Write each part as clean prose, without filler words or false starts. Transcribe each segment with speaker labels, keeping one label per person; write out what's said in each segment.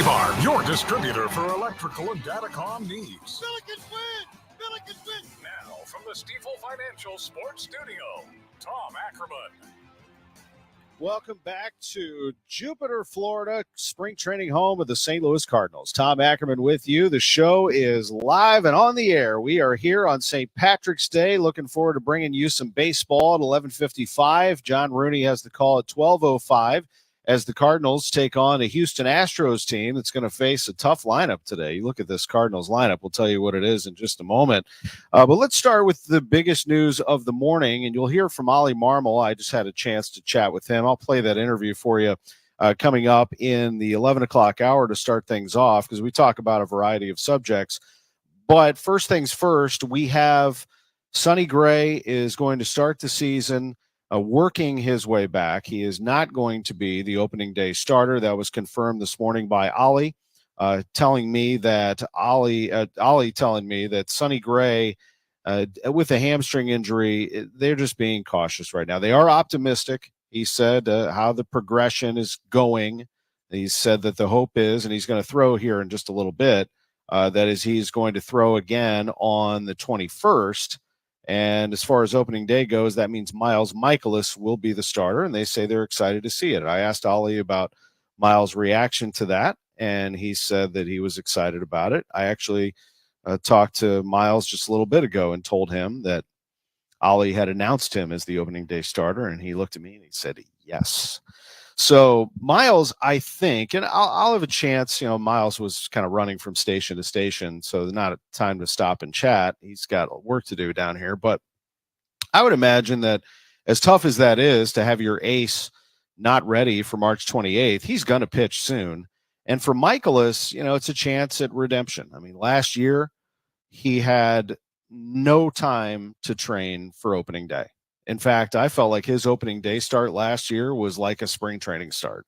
Speaker 1: Bar, your distributor for electrical and datacom needs.
Speaker 2: Billikens win! Billikens win!
Speaker 1: Now, from the Stifel Financial Sports Studio, Tom Ackerman.
Speaker 3: Welcome back to Jupiter, Florida, spring training home of the St. Louis Cardinals. Tom Ackerman with you. The show is live and on the air. We are here on St. Patrick's Day. Looking forward to bringing you some baseball at 11:55. John Rooney has the call at 12:05 as the Cardinals take on a Houston Astros team that's going to face a tough lineup today. You look at this Cardinals lineup. We'll tell you what it is in just a moment. But let's start with the biggest news of the morning, and you'll hear from Ollie Marmol. I just had a chance to chat with him. I'll play that interview for you coming up in the 11 o'clock hour to start things off, because we talk about a variety of subjects. But first things first, we have Sonny Gray is going to start the season working his way back. He is not going to be the opening day starter. That was confirmed this morning by Ollie, telling me that Sonny Gray, with a hamstring injury, they're just being cautious right now. They are optimistic. He said how the progression is going. He said that the hope is, and he's going to throw here in just a little bit, that is he's going to throw again on the 21st. And as far as opening day goes, that means Miles Mikolas will be the starter, and they say they're excited to see it. I asked Ollie about Miles' reaction to that, and he said that he was excited about it. I actually talked to Miles just a little bit ago and told him that Ollie had announced him as the opening day starter, and he looked at me and he said, yes. So Miles, I think, and I'll have a chance, Miles was kind of running from station to station, so not a time to stop and chat. He's got work to do down here, but I would imagine that as tough as that is to have your ace not ready for March 28th, he's going to pitch soon. And for Mikolas, it's a chance at redemption. I mean, last year he had no time to train for opening day. In fact, I felt like his opening day start last year was like a spring training start.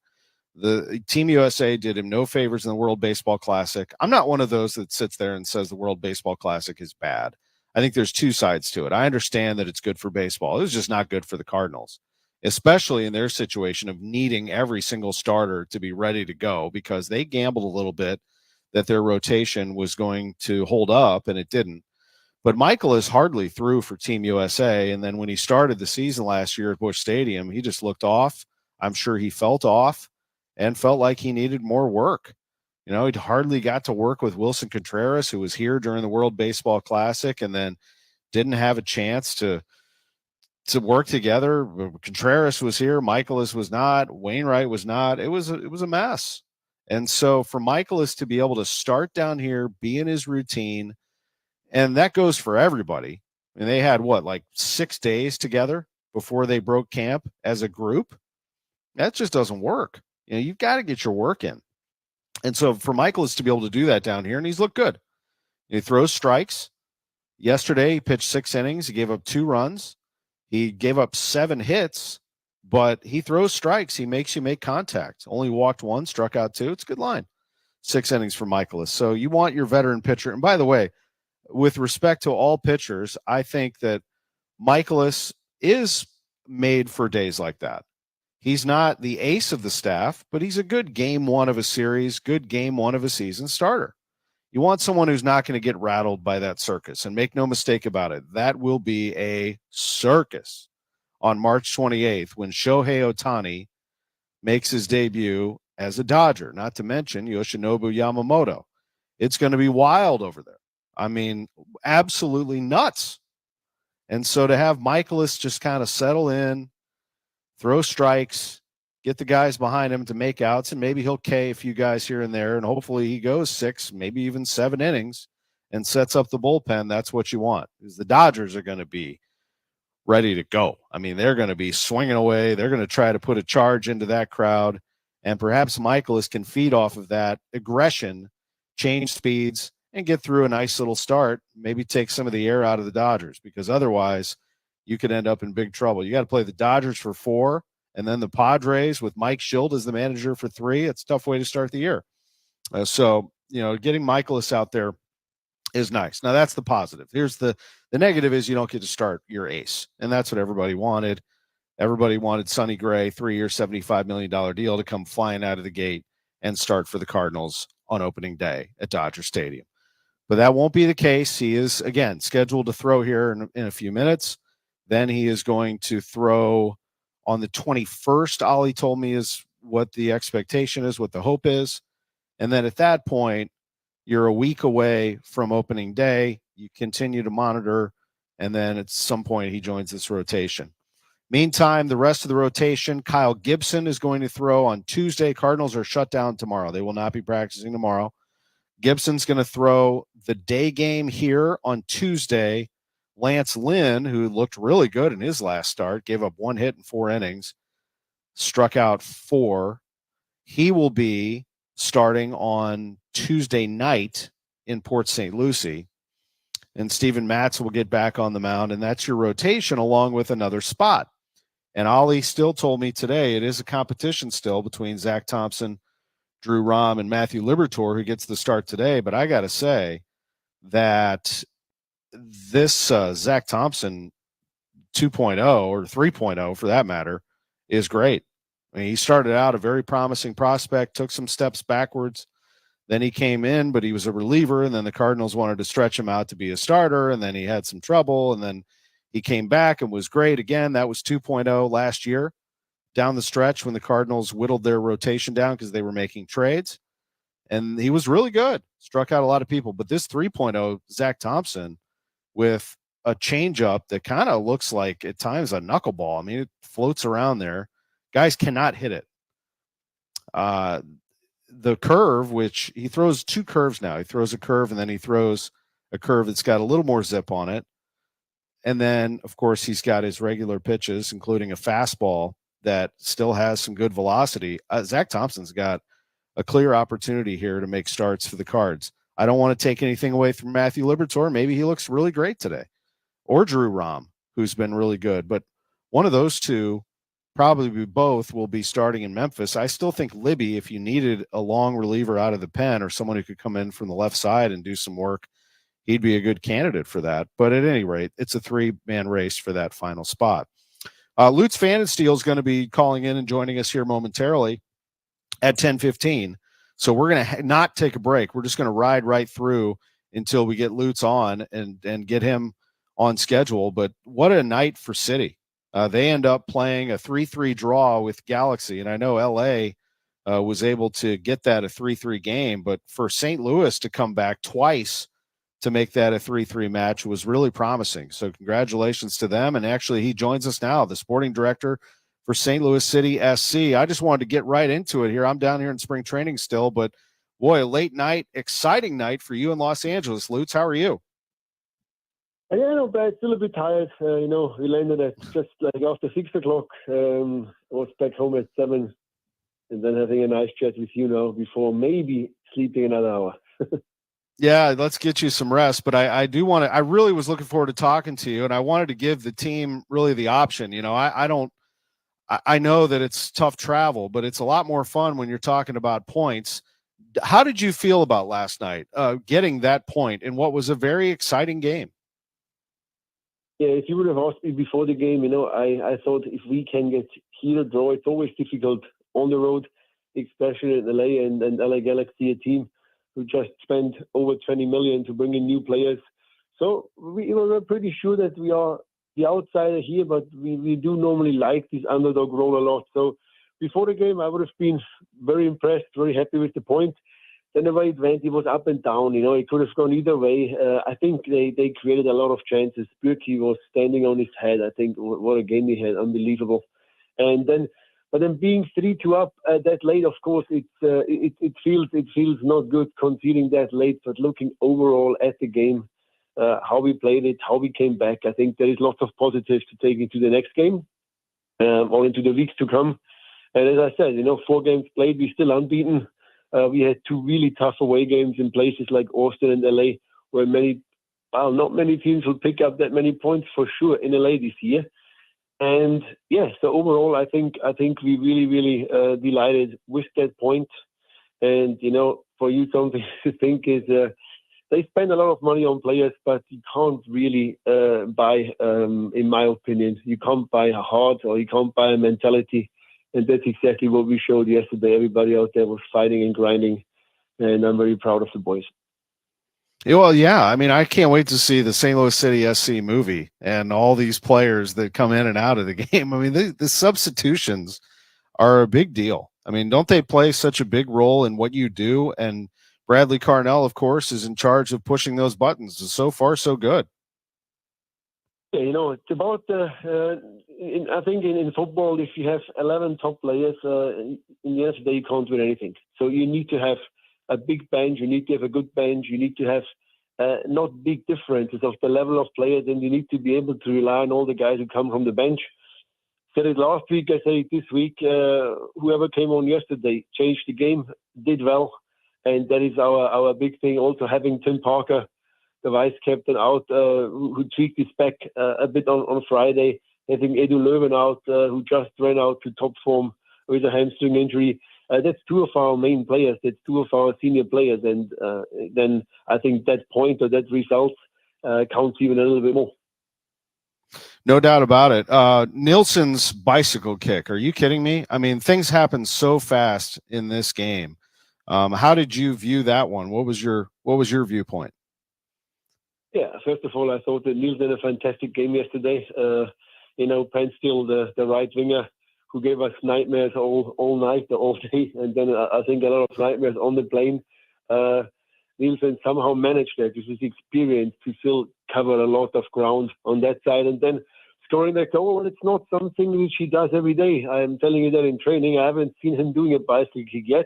Speaker 3: The Team USA did him no favors in the World Baseball Classic. I'm not one of those that sits there and says the World Baseball Classic is bad. I think there's two sides to it. I understand that it's good for baseball. It was just not good for the Cardinals, especially in their situation of needing every single starter to be ready to go, because they gambled a little bit that their rotation was going to hold up, and it didn't. But Mikolas hardly threw for Team USA, and then when he started the season last year at Busch Stadium, he just looked off. I'm sure he felt off and felt like he needed more work. He'd hardly got to work with Wilson Contreras, who was here during the World Baseball Classic, and then didn't have a chance to work together. Contreras was here, Mikolas was not, Wainwright was not. It was a mess. And so for Mikolas to be able to start down here, be in his routine, and that goes for everybody. And they had 6 days together before they broke camp as a group. That just doesn't work. You've got to get your work in. And so for Mikolas to be able to do that down here, and he's looked good. He throws strikes. Yesterday, he pitched 6 innings. He gave up 2 runs. He gave up 7 hits, but he throws strikes. He makes you make contact. Only walked 1, struck out 2. It's a good line. 6 innings for Mikolas. So you want your veteran pitcher. And by the way, with respect to all pitchers, I think that Mikolas is made for days like that. He's not the ace of the staff, but he's a good game 1 of a series, good game 1 of a season starter. You want someone who's not going to get rattled by that circus. And make no mistake about it, that will be a circus on March 28th when Shohei Ohtani makes his debut as a Dodger, not to mention Yoshinobu Yamamoto. It's going to be wild over there. I mean, absolutely nuts. And so to have Mikolas just kind of settle in, throw strikes, get the guys behind him to make outs, and maybe he'll K a few guys here and there, and hopefully he goes 6, maybe even 7 innings and sets up the bullpen. That's what you want, because the Dodgers are going to be ready to go. I mean, they're going to be swinging away. They're going to try to put a charge into that crowd, and perhaps Mikolas can feed off of that aggression, change speeds, and get through a nice little start, maybe take some of the air out of the Dodgers, because otherwise you could end up in big trouble. You got to play the Dodgers for 4, and then the Padres with Mike Schilt as the manager for 3. It's a tough way to start the year. So getting Mikolas out there is nice. Now, that's the positive. Here's the negative is you don't get to start your ace, and that's what everybody wanted. Everybody wanted Sonny Gray, 3-year, $75 million deal, to come flying out of the gate and start for the Cardinals on opening day at Dodger Stadium. But that won't be the case. He is, again, scheduled to throw here in a few minutes. Then he is going to throw on the 21st. Ollie told me is what the expectation is, what the hope is. And then at that point, you're a week away from opening day. You continue to monitor, and then at some point he joins this rotation. Meantime, the rest of the rotation, Kyle Gibson is going to throw on Tuesday. Cardinals are shut down tomorrow. They will not be practicing tomorrow. Gibson's going to throw the day game here on Tuesday. Lance Lynn, who looked really good in his last start, gave up 1 hit in 4 innings, struck out 4. He will be starting on Tuesday night in Port St. Lucie. And Steven Matz will get back on the mound, and that's your rotation along with another spot. And Ollie still told me today it is a competition still between Zach Thompson, Drew Rahm, and Matthew Liberatore, who gets the start today. But I got to say that this Zach Thompson 2.0 or 3.0 for that matter is great. I mean, he started out a very promising prospect, took some steps backwards. Then he came in, but he was a reliever, and then the Cardinals wanted to stretch him out to be a starter, and then he had some trouble, and then he came back and was great again. That was 2.0 last year down the stretch when the Cardinals whittled their rotation down because they were making trades. And he was really good, struck out a lot of people. But this 3.0, Zach Thompson, with a changeup that kind of looks like at times a knuckleball. I mean, it floats around there. Guys cannot hit it. The curve, which he throws 2 curves now. He throws a curve, and then he throws a curve that's got a little more zip on it. And then, of course, he's got his regular pitches, including a fastball that still has some good velocity. Zach Thompson's got a clear opportunity here to make starts for the Cards. I don't want to take anything away from Matthew Liberatore. Maybe he looks really great today. Or Drew Rahm, who's been really good. But one of those two, probably both, will be starting in Memphis. I still think Libby, if you needed a long reliever out of the pen or someone who could come in from the left side and do some work, he'd be a good candidate for that. But at any rate, it's a 3-man race for that final spot. Lutz Pfannenstiel is going to be calling in and joining us here momentarily at 10:15. So we're going to not take a break. We're just going to ride right through until we get Lutz on and get him on schedule. But what a night for City. They end up playing a 3-3 draw with Galaxy. And I know L.A. Was able to get that a 3-3 game. But for St. Louis to come back twice to make that a 3-3 match was really promising. So congratulations to them. And actually, he joins us now, the sporting director for St. Louis City SC. I just wanted to get right into it here. I'm down here in spring training still, but boy, a late night, exciting night for you in Los Angeles. Lutz, how are you?
Speaker 4: Yeah, no bad. Still a bit tired. We landed at just like after 6 o'clock. I was back home at 7, and then having a nice chat with you now before maybe sleeping another hour.
Speaker 3: Yeah, let's get you some rest. But I do want to. I really was looking forward to talking to you, and I wanted to give the team really the option. You know, I know that it's tough travel, but it's a lot more fun when you're talking about points. How did you feel about last night, getting that point in what was a very exciting game?
Speaker 4: Yeah, if you would have asked me before the game, I thought if we can get here a draw, it's always difficult on the road, especially in LA and LA Galaxy, a team who just spent over $20 million to bring in new players. So we're pretty sure that we are the outsider here, but we do normally like this underdog role a lot. So before the game, I would have been very impressed, very happy with the point. Then the way it went, it was up and down. It could have gone either way. I think they created a lot of chances. Bürki was standing on his head. I think what a game he had, unbelievable. But then being 3-2 up that late, of course, it feels not good conceding that late. But looking overall at the game, how we played it, how we came back, I think there is lots of positives to take into the next game or into the weeks to come. And as I said, 4 games played, we're still unbeaten. We had 2 really tough away games in places like Austin and LA, where not many teams will pick up that many points for sure in LA this year. And yeah, so overall, I think we really, really delighted with that point. And for you, something to think is they spend a lot of money on players, but you can't really buy, in my opinion, you can't buy a heart or you can't buy a mentality. And that's exactly what we showed yesterday. Everybody out there was fighting and grinding, and I'm very proud of the boys.
Speaker 3: Yeah, well, yeah. I mean, I can't wait to see the St. Louis City SC movie and all these players that come in and out of the game. I mean, the substitutions are a big deal. I mean, don't they play such a big role in what you do? And Bradley Carnell, of course, is in charge of pushing those buttons. And so far, so good.
Speaker 4: Yeah, it's about, I think in football, if you have 11 top players, in the end of the day, you can't win anything. So you need to have a big bench. You need to have a good bench. You need to have not big differences of the level of players, and you need to be able to rely on all the guys who come from the bench. Said it last week, I say it this week. Whoever came on yesterday changed the game, did well, and that is our big thing. Also having Tim Parker, the vice captain, out, who tweaked his back a bit on Friday. Having Edu Löwen out, who just ran out to top form with a hamstring injury. That's two of our main players. That's two of our senior players. And then I think that point or that result counts even a little bit more.
Speaker 3: No doubt about it. Nielsen's bicycle kick. Are you kidding me? I mean, things happen so fast in this game. How did you view that one? What was your viewpoint?
Speaker 4: Yeah, first of all, I thought that Nielsen had a fantastic game yesterday. Penn still the right winger who gave us nightmares all night, all day, and then I think a lot of nightmares on the plane. Nielsen somehow managed that with his experience to still cover a lot of ground on that side, and then scoring that goal. And it's not something which he does every day. I am telling you that in training. I haven't seen him doing a bicycle kick yet.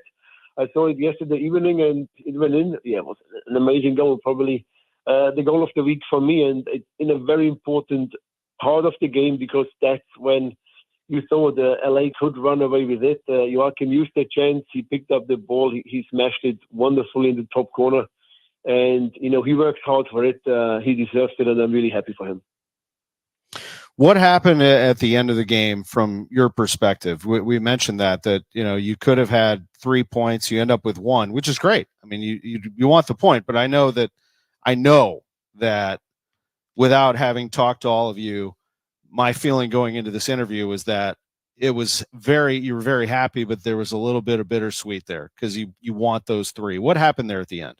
Speaker 4: I saw it yesterday evening, and it went in. Yeah, it was an amazing goal, probably the goal of the week for me, and it's in a very important part of the game because that's when you saw the LA could run away with it. Joachim used the chance. He picked up the ball. He smashed it wonderfully in the top corner. And, he worked hard for it. He deserves it, and I'm really happy for him.
Speaker 3: What happened at the end of the game from your perspective? We mentioned that you could have had 3 points. You end up with one, which is great. I mean, you want the point, but I know that without having talked to all of you, my feeling going into this interview was that you were very happy, but there was a little bit of bittersweet there because you want those three. What happened there at the end?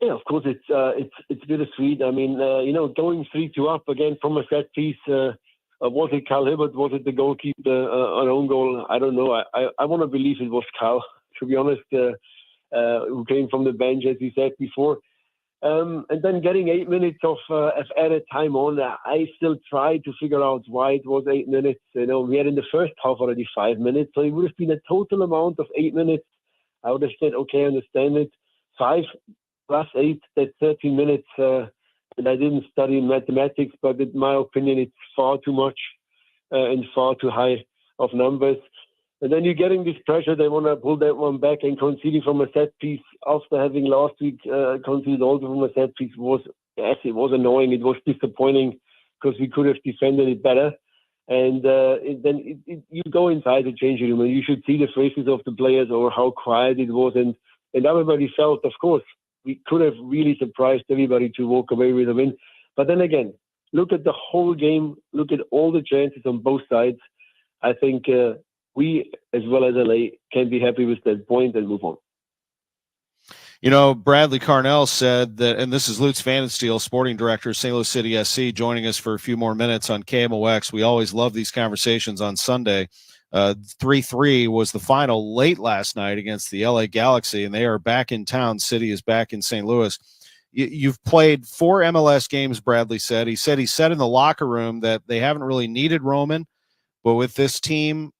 Speaker 4: Yeah, of course it's bittersweet. I mean, going 3-2 up again from a set piece. Was it Carl Hibbert? Was it the goalkeeper? An own goal? I don't know. I want to believe it was Carl, to be honest, who came from the bench, as you said before. And then getting 8 minutes of added time on, I still try to figure out why it was 8 minutes. We had in the first half already 5 minutes, so it would have been a total amount of 8 minutes. I would have said, okay, I understand it. 5 plus 8, that's 13 minutes. And I didn't study mathematics, but in my opinion, it's far too much and far too high of numbers. And then you're getting this pressure. They want to pull that one back, and conceding from a set piece after having last week conceded also from a set piece was annoying. It was disappointing because we could have defended it better. And then you go inside the changing room and you should see the faces of the players or how quiet it was. And everybody felt, of course, we could have really surprised everybody to walk away with a win. But then again, look at the whole game. Look at all the chances on both sides. I think we, as well as LA, can be happy with that point and move on.
Speaker 3: Bradley Carnell said that, and this is Lutz Vandensteel, sporting director, St. Louis City SC, joining us for a few more minutes on KMOX. We always love these conversations on Sunday. 3-3 was the final late last night against the LA Galaxy, and they are back in town. City is back in St. Louis. You've played 4 MLS games, Bradley said. He said in the locker room that they haven't really needed Roman, but with this team,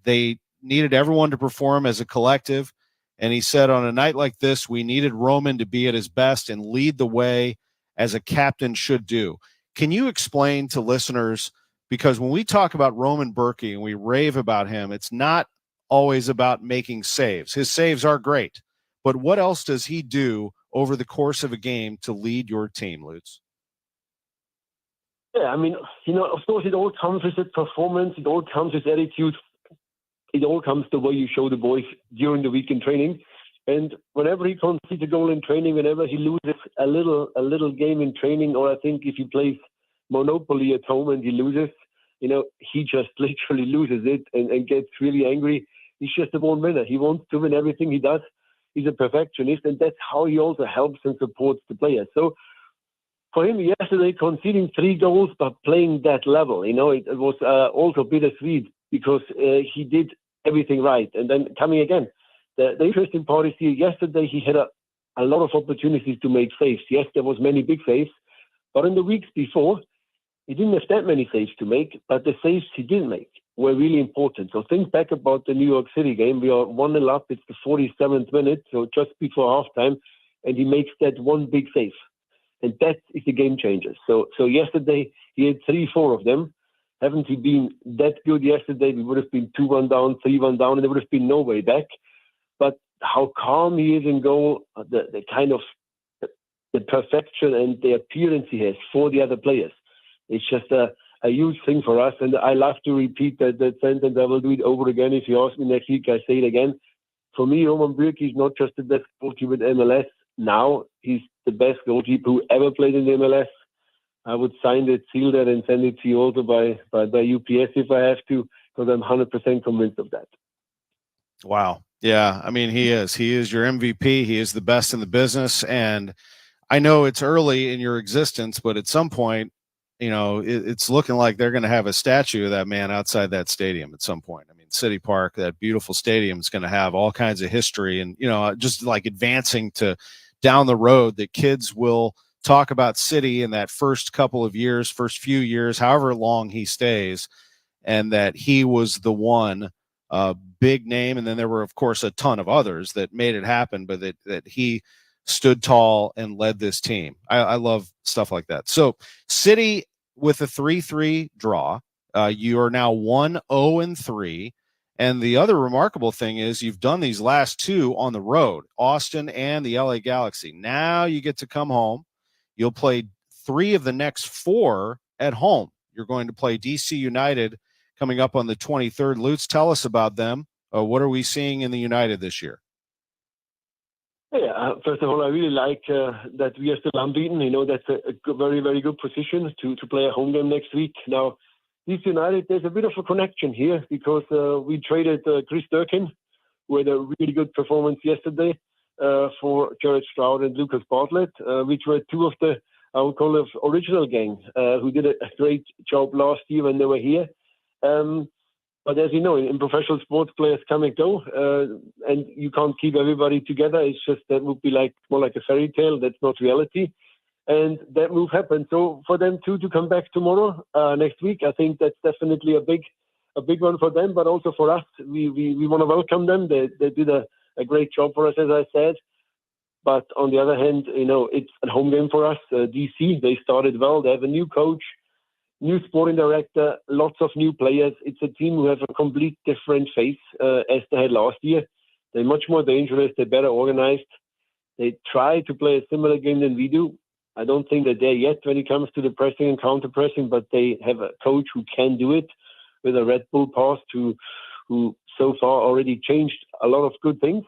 Speaker 3: they needed everyone to perform as a collective. And he said on a night like this, we needed Roman to be at his best and lead the way as a captain should do. Can you explain to listeners, because when we talk about Roman Berkey and we rave about him, it's not always about making saves. His saves are great, but what else does he do over the course of a game to lead your team, Lutz?
Speaker 4: Yeah, I mean, of course, it all comes with the performance. It all comes with attitude. It all comes the way you show the boys during the week in training. And whenever he concedes a goal in training, whenever he loses a little game in training, or I think if he plays Monopoly at home and he loses, he just literally loses it and gets really angry. He's just a born winner. He wants to win everything he does. He's a perfectionist, and that's how he also helps and supports the players. So for him yesterday, conceding 3 goals but playing that level, it was also bittersweet because he did everything right. And then coming again, the interesting part is here, yesterday he had a lot of opportunities to make saves. Yes, there was many big saves, but in the weeks before, he didn't have that many saves to make, but the saves he did make were really important. So think back about the New York City game. We are 1-0 up. It's the 47th minute, so just before halftime, and he makes that one big save. And that is the game changer. So yesterday, he had 3-4 of them. Haven't he been that good yesterday, we would have been 2-1 down, 3-1 down, and there would have been no way back. But how calm he is in goal, the kind of the perfection and the appearance he has for the other players. It's just a huge thing for us. And I love to repeat that sentence. I will do it over again. If you ask me next week, I say it again. For me, Roman Bürki is not just the best goalkeeper in MLS. Now he's the best goalkeeper who ever played in the MLS. I would sign that, seal that, and send it to you also by UPS if I have to, because I'm 100% convinced of that.
Speaker 3: Wow. Yeah. I mean, he is your MVP. He is the best in the business. And I know it's early in your existence, but at some point, it's looking like they're going to have a statue of that man outside that stadium at some point. I mean, City Park, that beautiful stadium, is going to have all kinds of history and, just like advancing to down the road that kids will talk about City in that first few years, however long he stays, and that he was the one big name. And then there were, of course, a ton of others that made it happen, but that he stood tall and led this team. I love stuff like that. So City with a 3-3 draw, you are now 1-0-3. And the other remarkable thing is you've done these last 2 on the road, Austin and the LA Galaxy. Now you get to come home. You'll play 3 of the next 4 at home. You're going to play DC United coming up on the 23rd. Lutz, tell us about them. What are we seeing in the United this year?
Speaker 4: Yeah, first of all, I really like that we are still unbeaten. That's a very, very good position to play a home game next week. Now, DC United, there's a bit of a connection here because we traded Chris Durkin, who had a really good performance yesterday, for Jared Stroud and Lucas Bartlett, which were 2 of the, I would call it, original gang, who did a great job last year when they were here. But as you know, in professional sports, players come and go, and you can't keep everybody together. It's just that would be more like a fairy tale. That's not reality. And that move happened. So for them to come back tomorrow, next week, I think that's definitely a big one for them, but also for us. We want to welcome them. They did a great job for us, as I said. But on the other hand, it's a home game for us. DC, they started well. They have a new coach, new sporting director, lots of new players. It's a team who have a complete different face as they had last year. They're much more dangerous. They're better organized. They try to play a similar game than we do. I don't think they're there yet when it comes to the pressing and counter-pressing, but they have a coach who can do it with a Red Bull past who so far already changed a lot of good things.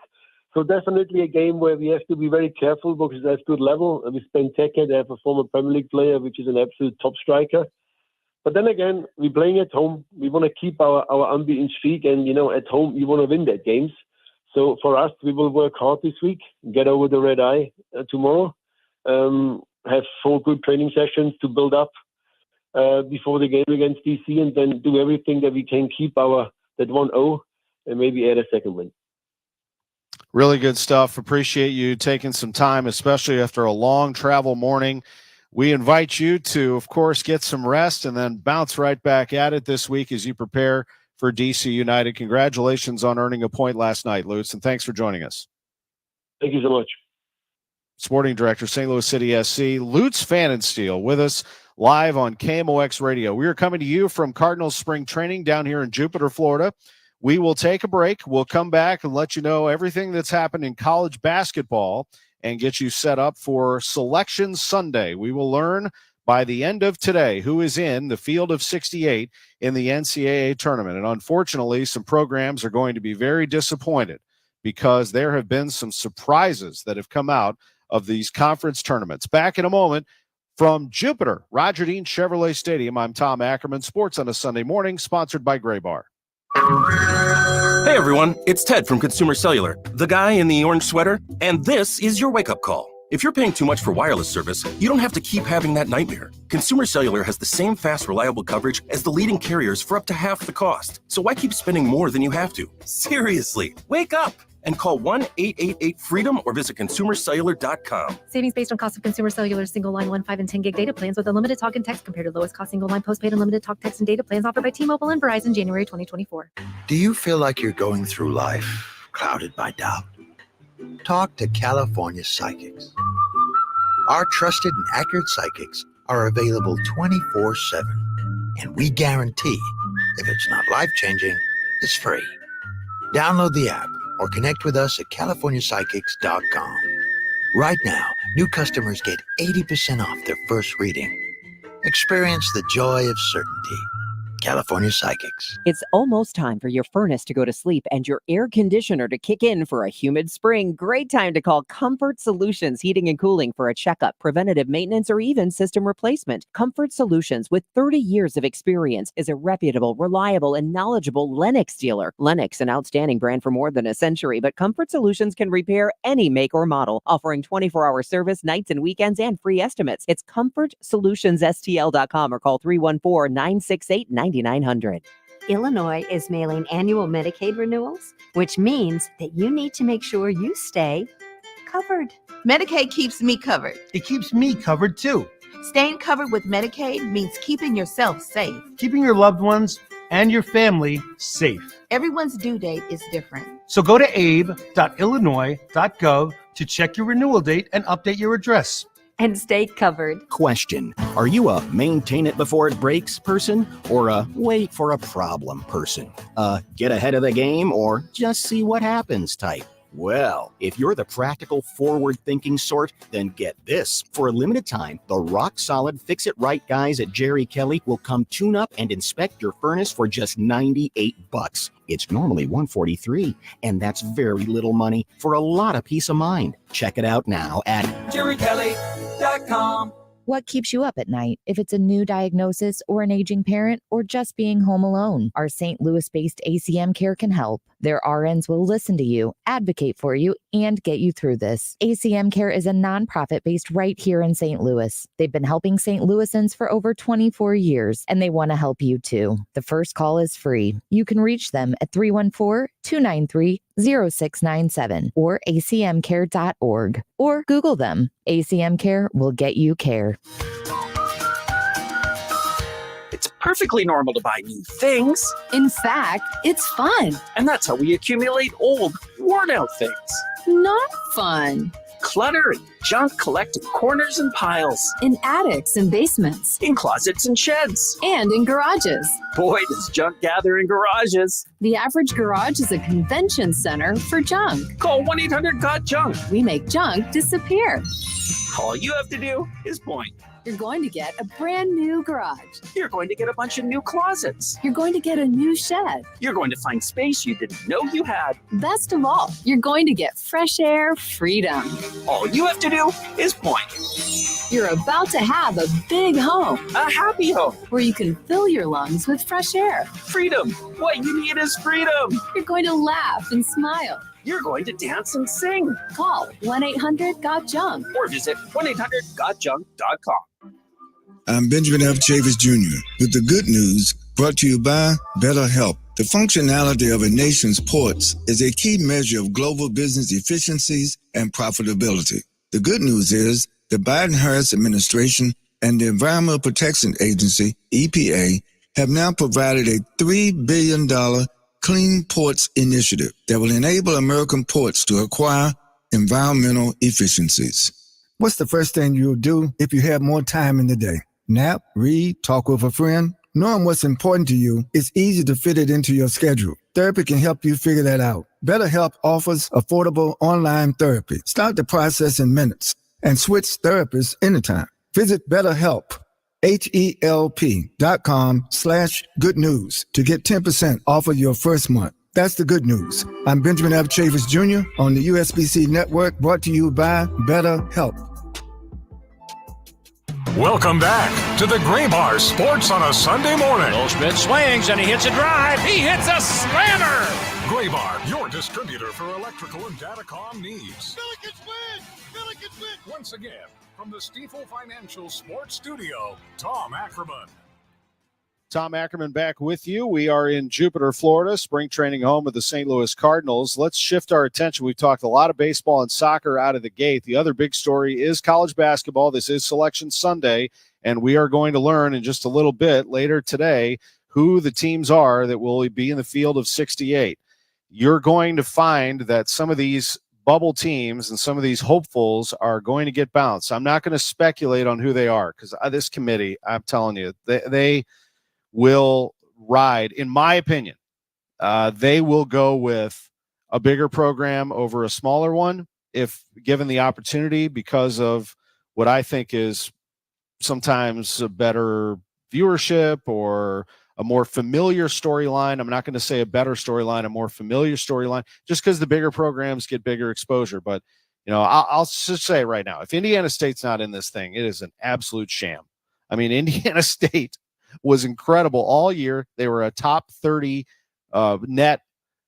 Speaker 4: So definitely a game where we have to be very careful because that's good level. With Benteke, they have a former Premier League player, which is an absolute top striker. But then again, we're playing at home. We want to keep our unbeaten streak. And, at home, you want to win that games. So for us, we will work hard this week, get over the red eye tomorrow, have 4 good training sessions to build up before the game against DC, and then do everything that we can keep that 1-0 and maybe add a second win.
Speaker 3: Really good stuff. Appreciate you taking some time, especially after a long travel morning. We invite you to, of course, get some rest and then bounce right back at it this week as you prepare for DC United. Congratulations on earning a point last night, Lutz, and thanks for joining us.
Speaker 4: Thank you so much.
Speaker 3: Sporting Director, St. Louis City SC, Lutz Pfannenstiel, with us live on KMOX Radio. We are coming to you from Cardinals Spring Training down here in Jupiter, Florida. We will take a break. We'll come back and let you know everything that's happened in college basketball and get you set up for Selection Sunday. We will learn by the end of today who is in the field of 68 in the NCAA tournament. And unfortunately, some programs are going to be very disappointed because there have been some surprises that have come out of these conference tournaments. Back in a moment From Jupiter, Roger Dean Chevrolet Stadium, I'm Tom Ackerman. Sports on a Sunday morning, sponsored by Gray Bar.
Speaker 5: Hey everyone, it's Ted from Consumer Cellular, the guy in the orange sweater, and this is your wake-up call. If you're paying too much for wireless service, you don't have to keep having that nightmare. Consumer Cellular has the same fast, reliable coverage as the leading carriers for up to half the cost. So why keep spending more than you have to? Seriously, wake up and call 1-888-FREEDOM or visit consumercellular.com.
Speaker 6: Savings based on cost of Consumer Cellular single line 1, 5, and 10 gig data plans with unlimited talk and text compared to lowest cost single line postpaid unlimited talk, text, and data plans offered by T-Mobile and Verizon January 2024.
Speaker 7: Do you feel like you're going through life clouded by doubt? Talk to California Psychics. Our trusted and accurate psychics are available 24/7, and we guarantee if it's not life-changing, it's free. Download the app or connect with us at CaliforniaPsychics.com. Right now, new customers get 80% off their first reading. Experience the joy of certainty. California Psychics.
Speaker 8: It's almost time for your furnace to go to sleep and your air conditioner to kick in for a humid spring. Great time to call Comfort Solutions Heating and Cooling for a checkup, preventative maintenance, or even system replacement. Comfort Solutions, with 30 years of experience, is a reputable, reliable, and knowledgeable Lennox dealer. Lennox, an outstanding brand for more than a century, but Comfort Solutions can repair any make or model, offering 24-hour service, nights and weekends, and free estimates. It's ComfortSolutionsSTL.com or call 314-968-9900.
Speaker 9: Illinois is mailing annual Medicaid renewals, which means that you need to make sure you stay covered.
Speaker 10: Medicaid keeps me covered.
Speaker 2: It keeps me covered too.
Speaker 10: Staying covered with Medicaid means keeping yourself safe.
Speaker 2: Keeping your loved ones and your family safe.
Speaker 10: Everyone's due date is different.
Speaker 2: So go to abe.illinois.gov to check your renewal date and update your address.
Speaker 9: And stay covered.
Speaker 11: Question: are you a maintain it before it breaks person, or a wait for a problem person? Get ahead of the game, or just see what happens type? Well, if you're the practical, forward-thinking sort, then get this. For a limited time, the rock-solid fix-it-right guys at Jerry Kelly will come tune up and inspect your furnace for just $98. It's normally $143, and that's very little money for a lot of peace of mind. Check it out now at jerrykelly.com.
Speaker 12: What keeps you up at night? If it's a new diagnosis or an aging parent or just being home alone, our St. Louis-based ACM Care can help. Their RNs will listen to you, advocate for you, and get you through this. ACM Care is a nonprofit based right here in St. Louis. They've been helping St. Louisans for over 24 years, and they want to help you too. The first call is free. You can reach them at 314-293-0697 or acmcare.org, or Google them. ACM Care will get you care.
Speaker 13: It's perfectly normal to buy new things.
Speaker 14: In fact, it's fun.
Speaker 13: And that's how we accumulate old, worn-out things.
Speaker 14: Not fun.
Speaker 13: Clutter and junk collect in corners and piles.
Speaker 14: In attics and basements.
Speaker 13: In closets and sheds.
Speaker 14: And in garages.
Speaker 13: Boy, does junk gather in garages.
Speaker 14: The average garage is a convention center for junk.
Speaker 13: Call 1-800-GOT-JUNK.
Speaker 14: We make junk disappear.
Speaker 13: All you have to do is point.
Speaker 14: You're going to get a brand new garage.
Speaker 13: You're going to get a bunch of new closets.
Speaker 14: You're going to get a new shed.
Speaker 13: You're going to find space you didn't know you had.
Speaker 14: Best of all, you're going to get fresh air freedom.
Speaker 13: All you have to do is point.
Speaker 14: You're about to have a big home.
Speaker 13: A happy home.
Speaker 14: Where you can fill your lungs with fresh air.
Speaker 13: Freedom. What you need is freedom.
Speaker 14: You're going to laugh and smile.
Speaker 13: You're going to dance and sing.
Speaker 14: Call 1-800-GOT-JUNK.
Speaker 13: Or visit 1-800-GOT-JUNK.com.
Speaker 15: I'm Benjamin F. Chavis Jr. with the good news brought to you by BetterHelp. The functionality of a nation's ports is a key measure of global business efficiencies and profitability. The good news is the Biden-Harris administration and the Environmental Protection Agency, EPA, have now provided a $3 billion Clean Ports Initiative that will enable American ports to acquire environmental efficiencies.
Speaker 16: What's the first thing you'll do if you have more time in the day? Nap, read, talk with a friend? Knowing what's important to you, it's easy to fit it into your schedule. Therapy can help you figure that out. BetterHelp offers affordable online therapy. Start the process in minutes and switch therapists anytime. Visit BetterHelp, HELP.com/good news to get 10% off of your first month. That's the good news. I'm Benjamin F. Chavis Jr. on the USBC Network, brought to you by BetterHelp.
Speaker 1: Welcome back to the Gray Bar Sports on a Sunday morning.
Speaker 17: Goldschmidt swings and he hits a drive. He hits a slammer.
Speaker 1: Gray Bar, your distributor for electrical and datacom needs.
Speaker 18: Billikens win! Billikens win!
Speaker 1: Once again, from the Stifel Financial Sports Studio, Tom Ackerman.
Speaker 3: Tom Ackerman back with you. We are in Jupiter, Florida, spring training home of the St. Louis Cardinals. Let's shift our attention. We've talked a lot of baseball and soccer out of the gate. The other big story is college basketball. This is Selection Sunday, and we are going to learn in just a little bit later today who the teams are that will be in the field of 68. You're going to find that some of these bubble teams and some of these hopefuls are going to get bounced. I'm not going to speculate on who they are because this committee, I'm telling you, they will ride, in my opinion, they will go with a bigger program over a smaller one if given the opportunity because of what I think is sometimes a better viewership or a more familiar storyline. I'm not going to say a better storyline, a more familiar storyline, just because the bigger programs get bigger exposure. But, I'll just say right now, if Indiana State's not in this thing, it is an absolute sham. I mean, Indiana State was incredible all year. They were a top 30 net.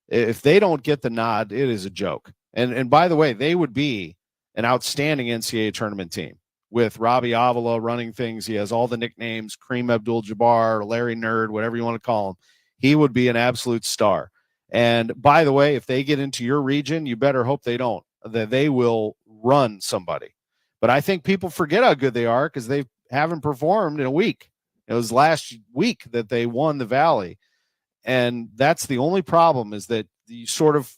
Speaker 3: If they don't get the nod, it is a joke. And by the way, they would be an outstanding NCAA tournament team with Robbie Avila running things. He has all the nicknames, Kareem Abdul-Jabbar, Larry Nerd, whatever you want to call him. He would be an absolute star. And by the way, if they get into your region, you better hope they don't, that they will run somebody. But I think people forget how good they are because they haven't performed in a week. It was last week that they won the Valley. And that's the only problem is that you sort of,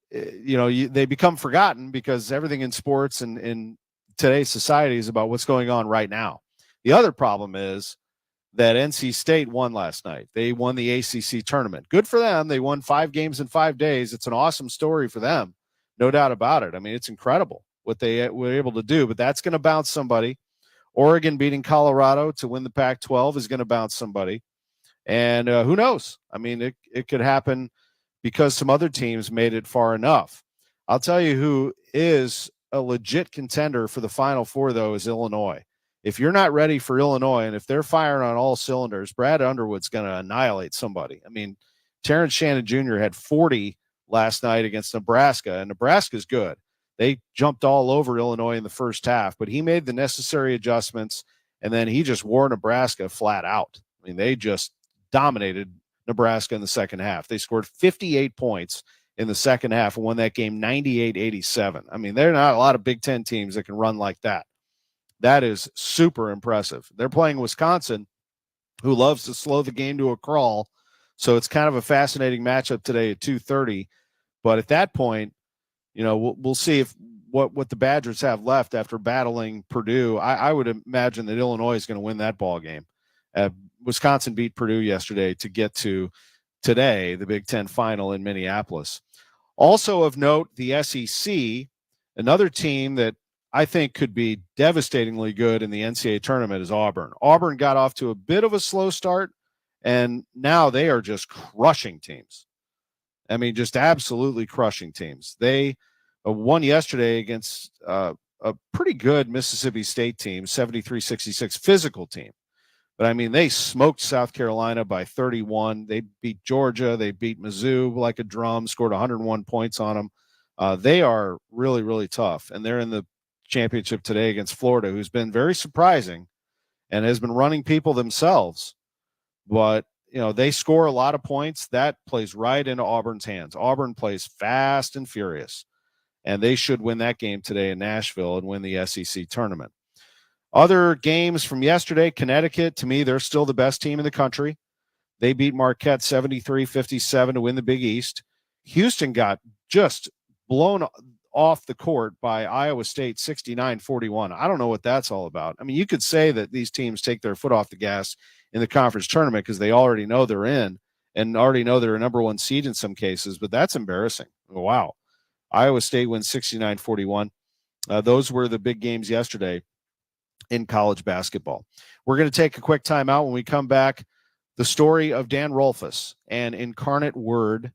Speaker 3: they become forgotten because everything in sports and in today's society is about what's going on right now. The other problem is that NC State won last night. They won the ACC tournament. Good for them. They won 5 games in 5 days. It's an awesome story for them. No doubt about it. I mean, it's incredible what they were able to do, but that's going to bounce somebody. Oregon beating Colorado to win the Pac-12 is going to bounce somebody. And who knows? I mean, it could happen because some other teams made it far enough. I'll tell you who is a legit contender for the Final Four, though, is Illinois. If you're not ready for Illinois, and if they're firing on all cylinders, Brad Underwood's going to annihilate somebody. I mean, Terrence Shannon Jr. had 40 last night against Nebraska, and Nebraska's good. They jumped all over Illinois in the first half, but he made the necessary adjustments, and then he just wore Nebraska flat out. I mean, they just dominated Nebraska in the second half. They scored 58 points in the second half and won that game 98-87. I mean, there are not a lot of Big Ten teams that can run like that. That is super impressive. They're playing Wisconsin, who loves to slow the game to a crawl, so it's kind of a fascinating matchup today at 2:30. But at that point, we'll see if what the Badgers have left after battling Purdue. I would imagine that Illinois is going to win that ball game. Wisconsin beat Purdue yesterday to get to today, the Big Ten final in Minneapolis. Also of note, the SEC, another team that I think could be devastatingly good in the NCAA tournament is Auburn. Auburn got off to a bit of a slow start, and now they are just crushing teams. I mean, just absolutely crushing teams. They won yesterday against a pretty good Mississippi State team, 73-66 physical team. But, I mean, they smoked South Carolina by 31. They beat Georgia. They beat Mizzou like a drum, scored 101 points on them. They are really, really tough. And they're in the championship today against Florida, who's been very surprising and has been running people themselves. But, they score a lot of points. That plays right into Auburn's hands. Auburn plays fast and furious. And they should win that game today in Nashville and win the SEC tournament. Other games from yesterday, Connecticut, to me, they're still the best team in the country. They beat Marquette 73-57 to win the Big East. Houston got just blown off the court by Iowa State 69-41. I don't know what that's all about. I mean, you could say that these teams take their foot off the gas in the conference tournament because they already know they're in and already know they're a number one seed in some cases, but that's embarrassing. Wow. Iowa State wins 69-41. Those were the big games yesterday in college basketball. We're going to take a quick timeout. When we come back, the story of Dan Rolfus and Incarnate Word.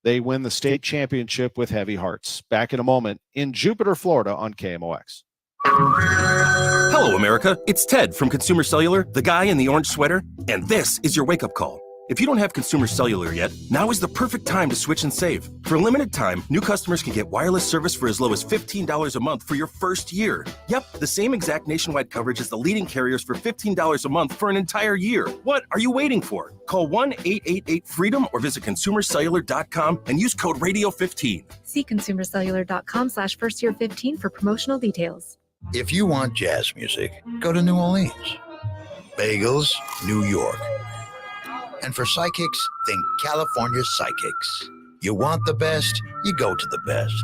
Speaker 3: They win the state championship with heavy hearts. Back in a moment in Jupiter, Florida on KMOX.
Speaker 5: Hello, America. It's Ted from Consumer Cellular, the guy in the orange sweater, and this is your wake-up call. If you don't have Consumer Cellular yet, now is the perfect time to switch and save. For a limited time, new customers can get wireless service for as low as $15 a month for your first year. Yep, the same exact nationwide coverage as the leading carriers for $15 a month for an entire year. What are you waiting for? Call 1-888-FREEDOM or visit consumercellular.com and use code RADIO15.
Speaker 6: See consumercellular.com/firstyear15 for promotional details.
Speaker 7: If you want jazz music, go to New Orleans. Bagels, New York. And for psychics, think California Psychics. You want the best, you go to the best.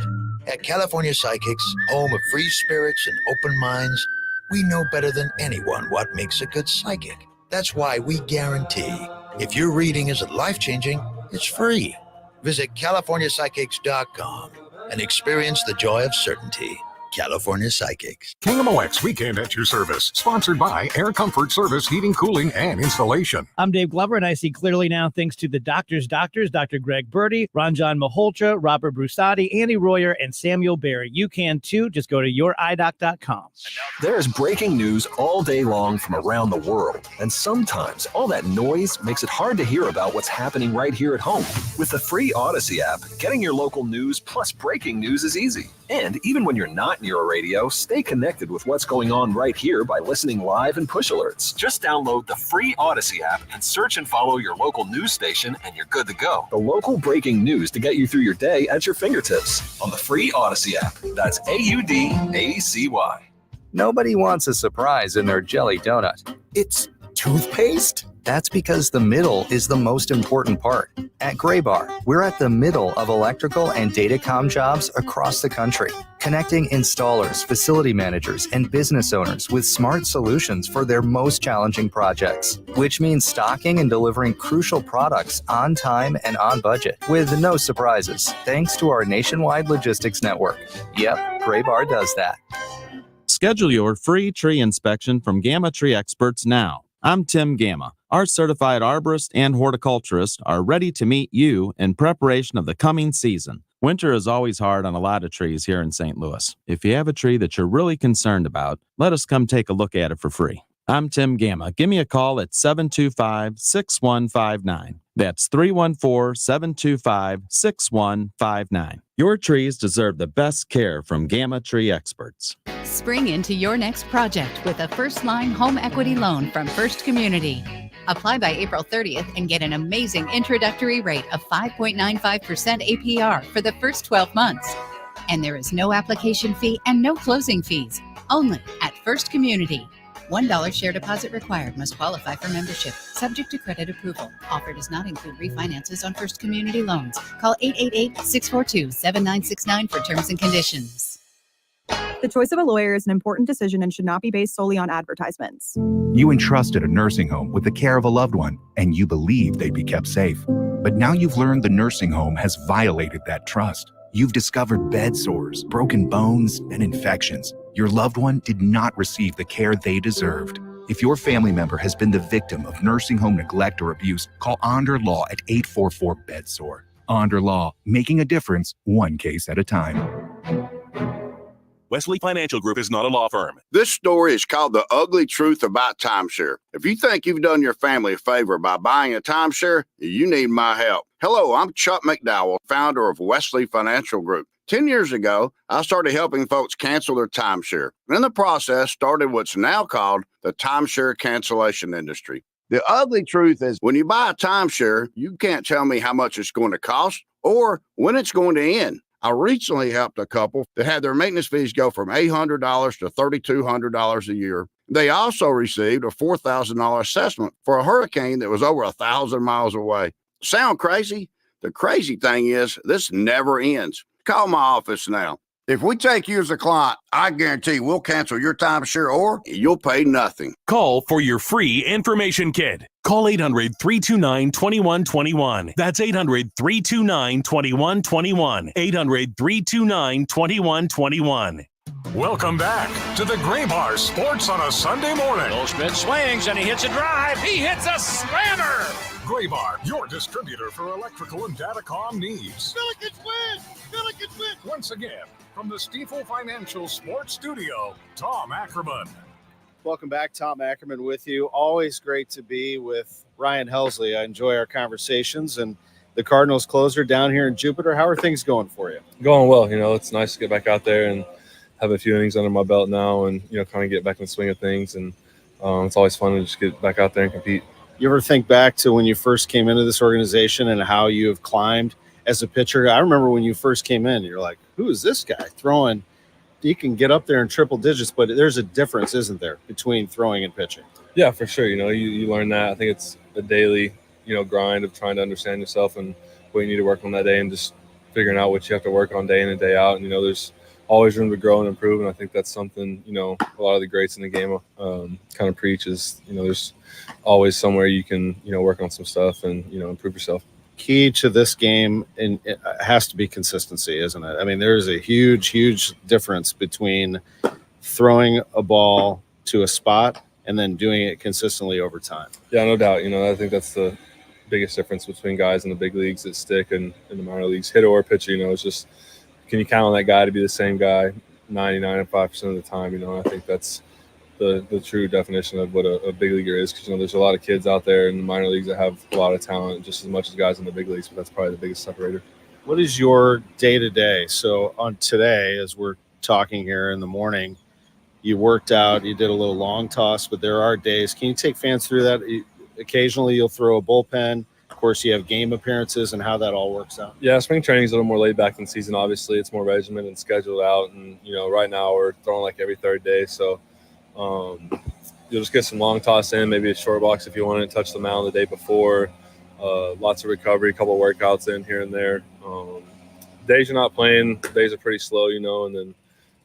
Speaker 7: At California Psychics, home of free spirits and open minds, we know better than anyone what makes a good psychic. That's why we guarantee if your reading isn't life-changing, it's free. Visit CaliforniaPsychics.com and experience the joy of certainty. California Psychics.
Speaker 1: KMOX Weekend at your service. Sponsored by Air Comfort Service Heating, Cooling, and Installation.
Speaker 19: I'm Dave Glover, and I see clearly now thanks to the doctors, Dr. Greg Birdie, Ranjan Malhotra, Robert Brusati, Andy Royer, and Samuel Barry. You can too. Just go to youridoc.com.
Speaker 20: There's breaking news all day long from around the world. And sometimes all that noise makes it hard to hear about what's happening right here at home. With the free Odyssey app, getting your local news plus breaking news is easy. And even when you're not near a radio, stay connected with what's going on right here by listening live and push alerts. Just download the free Odyssey app and search and follow your local news station, and you're good to go. The local breaking news to get you through your day at your fingertips on the free Odyssey app. That's AUDACY.
Speaker 21: Nobody wants a surprise in their jelly donut. It's toothpaste? That's because the middle is the most important part. At Graybar, we're at the middle of electrical and datacom jobs across the country, connecting installers, facility managers, and business owners with smart solutions for their most challenging projects, which means stocking and delivering crucial products on time and on budget with no surprises, thanks to our nationwide logistics network. Yep, Graybar does that.
Speaker 22: Schedule your free tree inspection from Gamma Tree Experts now. I'm Tim Gamma. Our certified arborist and horticulturist are ready to meet you in preparation of the coming season. Winter is always hard on a lot of trees here in St. Louis. If you have a tree that you're really concerned about, let us come take a look at it for free. I'm Tim Gamma. Give me a call at 725-6159. That's 314-725-6159. Your trees deserve the best care from Gamma Tree Experts.
Speaker 23: Spring into your next project with a first-line home equity loan from First Community. Apply by April 30th and get an amazing introductory rate of 5.95% APR for the first 12 months. And there is no application fee and no closing fees, only at First Community. $1 share deposit required. Must qualify for membership. Subject to credit approval. Offer does not include refinances on First Community loans. Call 888-642-7969 for terms and conditions.
Speaker 24: The choice of a lawyer is an important decision and should not be based solely on advertisements.
Speaker 25: You entrusted a nursing home with the care of a loved one, and you believed they'd be kept safe. But now you've learned the nursing home has violated that trust. You've discovered bed sores, broken bones, and infections. Your loved one did not receive the care they deserved. If your family member has been the victim of nursing home neglect or abuse, call Onder Law at 844-BED-SORE. Onder Law, making a difference one case at a time.
Speaker 26: Wesley Financial Group is not a law firm.
Speaker 27: This story is called The Ugly Truth About Timeshare. If you think you've done your family a favor by buying a timeshare, you need my help. Hello, I'm Chuck McDowell, founder of Wesley Financial Group. 10 years ago, I started helping folks cancel their timeshare. In the process, started what's now called the timeshare cancellation industry. The ugly truth is when you buy a timeshare, you can't tell me how much it's going to cost or when it's going to end. I recently helped a couple that had their maintenance fees go from $800 to $3,200 a year. They also received a $4,000 assessment for a hurricane that was over 1,000 miles away. Sound crazy? The crazy thing is this never ends. Call my office now. If we take you as a client, I guarantee we'll cancel your timeshare or you'll pay nothing.
Speaker 5: Call for your free information kit. Call 800-329-2121. That's 800-329-2121. 800-329-2121.
Speaker 1: Welcome back to the Graybar Sports on a Sunday morning.
Speaker 17: Goldschmidt swings and he hits a drive. He hits a slammer.
Speaker 1: Graybar, your distributor for electrical and datacom needs.
Speaker 18: Billikens win! Billikens win!
Speaker 1: Once again, from the Stifel Financial Sports Studio, Tom Ackerman.
Speaker 3: Welcome back. Tom Ackerman with you. Always great to be with Ryan Helsley. I enjoy our conversations. And the Cardinals closer down here in Jupiter. How are things going for you?
Speaker 2: Going well. It's nice to get back out there and have a few innings under my belt now and, kind of get back in the swing of things. And it's always fun to just get back out there and compete.
Speaker 3: You ever think back to when you first came into this organization and how you have climbed as a pitcher? I remember when you first came in, you're like, who is this guy throwing? You can get up there in triple digits, but there's a difference, isn't there, between throwing and pitching?
Speaker 2: Yeah, for sure. You learn that. I think it's a daily, grind of trying to understand yourself and what you need to work on that day and just figuring out what you have to work on day in and day out. And, there's always room to grow and improve. And I think that's something, a lot of the greats in the game kind of preach is, there's always somewhere you can, work on some stuff and, improve yourself.
Speaker 3: Key to this game, and it has to be consistency, isn't it? I mean, there's a huge difference between throwing a ball to a spot and then doing it consistently over time.
Speaker 2: Yeah, no doubt. I think that's the biggest difference between guys in the big leagues that stick and in the minor leagues. Hitter or pitcher, it's just, can you count on that guy to be the same guy 99.5% of the time? I think that's the true definition of what a big leaguer is, because there's a lot of kids out there in the minor leagues that have a lot of talent just as much as guys in the big leagues, but that's probably the biggest separator.
Speaker 3: What is your day-to-day? So on today, as we're talking here in the morning, you worked out, you did a little long toss, but there are days. Can you take fans through that? Occasionally you'll throw a bullpen. Of course, you have game appearances and how that all works out.
Speaker 2: Yeah, spring training is a little more laid back than season. Obviously, it's more regimented and scheduled out. And, right now we're throwing like every third day. So you'll just get some long toss in, maybe a short box if you want to touch the mound the day before. Lots of recovery, a couple of workouts in here and there. Days you're not playing, days are pretty slow, and then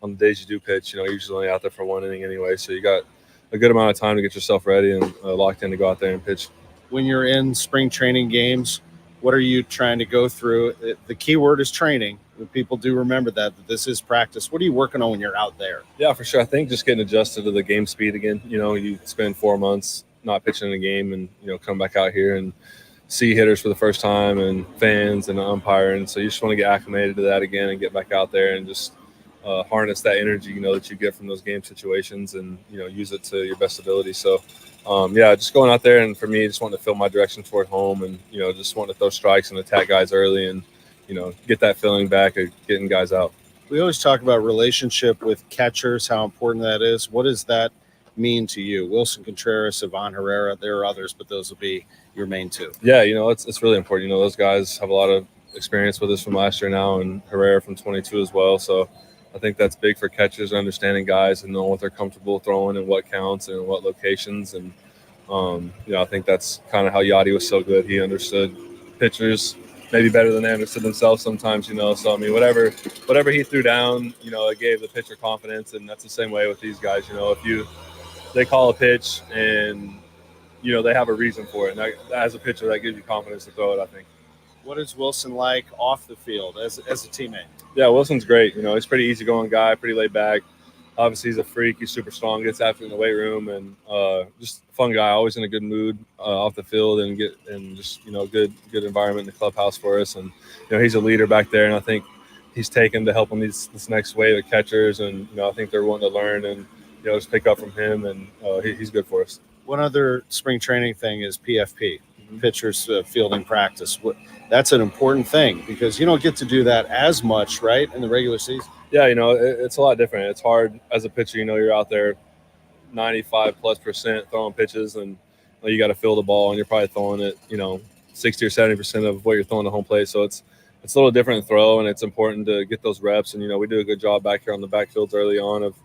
Speaker 2: on the days you do pitch, you're usually only out there for one inning anyway. So you got a good amount of time to get yourself ready and locked in to go out there and pitch.
Speaker 3: When you're in spring training games, what are you trying to go through? The key word is training. People do remember that this is practice. What are you working on when you're out there?
Speaker 2: Yeah, for sure. I think just getting adjusted to the game speed again. You spend 4 months not pitching in a game and, come back out here and see hitters for the first time and fans and the umpire. And so you just want to get acclimated to that again and get back out there and just harness that energy, that you get from those game situations and, use it to your best ability. So, just going out there and for me, just wanting to feel my direction toward home and, just wanting to throw strikes and attack guys early and, get that feeling back of getting guys out.
Speaker 3: We always talk about relationship with catchers, how important that is. What does that mean to you? Wilson Contreras, Ivan Herrera, there are others, but those will be your main two.
Speaker 2: Yeah, it's really important. Those guys have a lot of experience with us from last year now and Herrera from 22 as well. So I think that's big for catchers, understanding guys and knowing what they're comfortable throwing and what counts and what locations. And, I think that's kind of how Yachty was so good. He understood pitchers maybe better than they understood themselves sometimes, So, whatever he threw down, it gave the pitcher confidence. And that's the same way with these guys. If they call a pitch and, they have a reason for it. And as a pitcher, that gives you confidence to throw it, I think.
Speaker 3: What is Wilson like off the field as a teammate?
Speaker 2: Yeah, Wilson's great. He's a pretty easygoing guy, pretty laid back. Obviously, he's a freak. He's super strong, gets after it in the weight room, and just a fun guy, always in a good mood off the field and just good environment in the clubhouse for us. And, he's a leader back there, and I think he's taken to helping this next wave of catchers. And, I think they're wanting to learn and, just pick up from him, and he's good for us.
Speaker 3: One other spring training thing is PFP, pitchers fielding practice. That's an important thing because you don't get to do that as much, right, in the regular season.
Speaker 2: Yeah, it's a lot different. It's hard as a pitcher. You're out there 95+% throwing pitches, and you got to field the ball, and you're probably throwing it, 60 or 70% of what you're throwing to home plate. So it's a little different throw, and it's important to get those reps. And we do a good job back here on the backfields early on of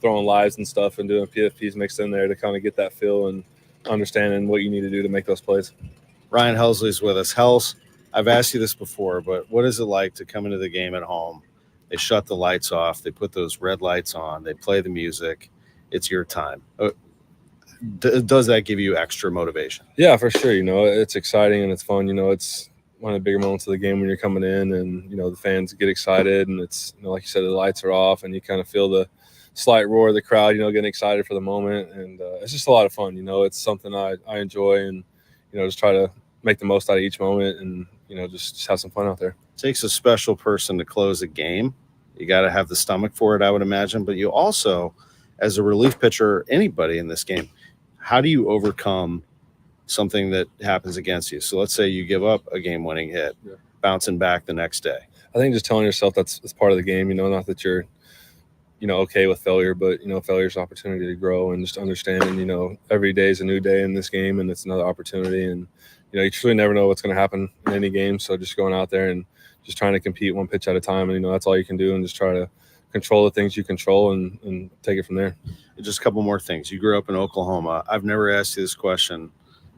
Speaker 2: throwing lives and stuff and doing PFPs mixed in there to kind of get that feel and understanding what you need to do to make those plays.
Speaker 3: Ryan Helsley's with us. Hels, I've asked you this before, but what is it like to come into the game at home? They shut the lights off. They put those red lights on. They play the music. It's your time. Does that give you extra motivation?
Speaker 2: Yeah, for sure. It's exciting and it's fun. It's one of the bigger moments of the game when you're coming in and, the fans get excited and it's, like you said, the lights are off and you kind of feel the slight roar of the crowd, getting excited for the moment. And it's just a lot of fun. It's something I enjoy and, just try to make the most out of each moment and, just have some fun out there.
Speaker 3: It takes a special person to close a game. You got to have the stomach for it, I would imagine. But you also, as a relief pitcher, anybody in this game, how do you overcome something that happens against you? So let's say you give up a game-winning hit, bouncing back the next day.
Speaker 2: I think just telling yourself that's part of the game, not that you're, okay with failure, but, failure is an opportunity to grow, and just understanding, every day is a new day in this game, and it's another opportunity. And, you truly never know what's going to happen in any game. So just going out there and just trying to compete one pitch at a time. And, that's all you can do, and just try to control the things you control and take it from there.
Speaker 3: Just a couple more things. You grew up in Oklahoma. I've never asked you this question.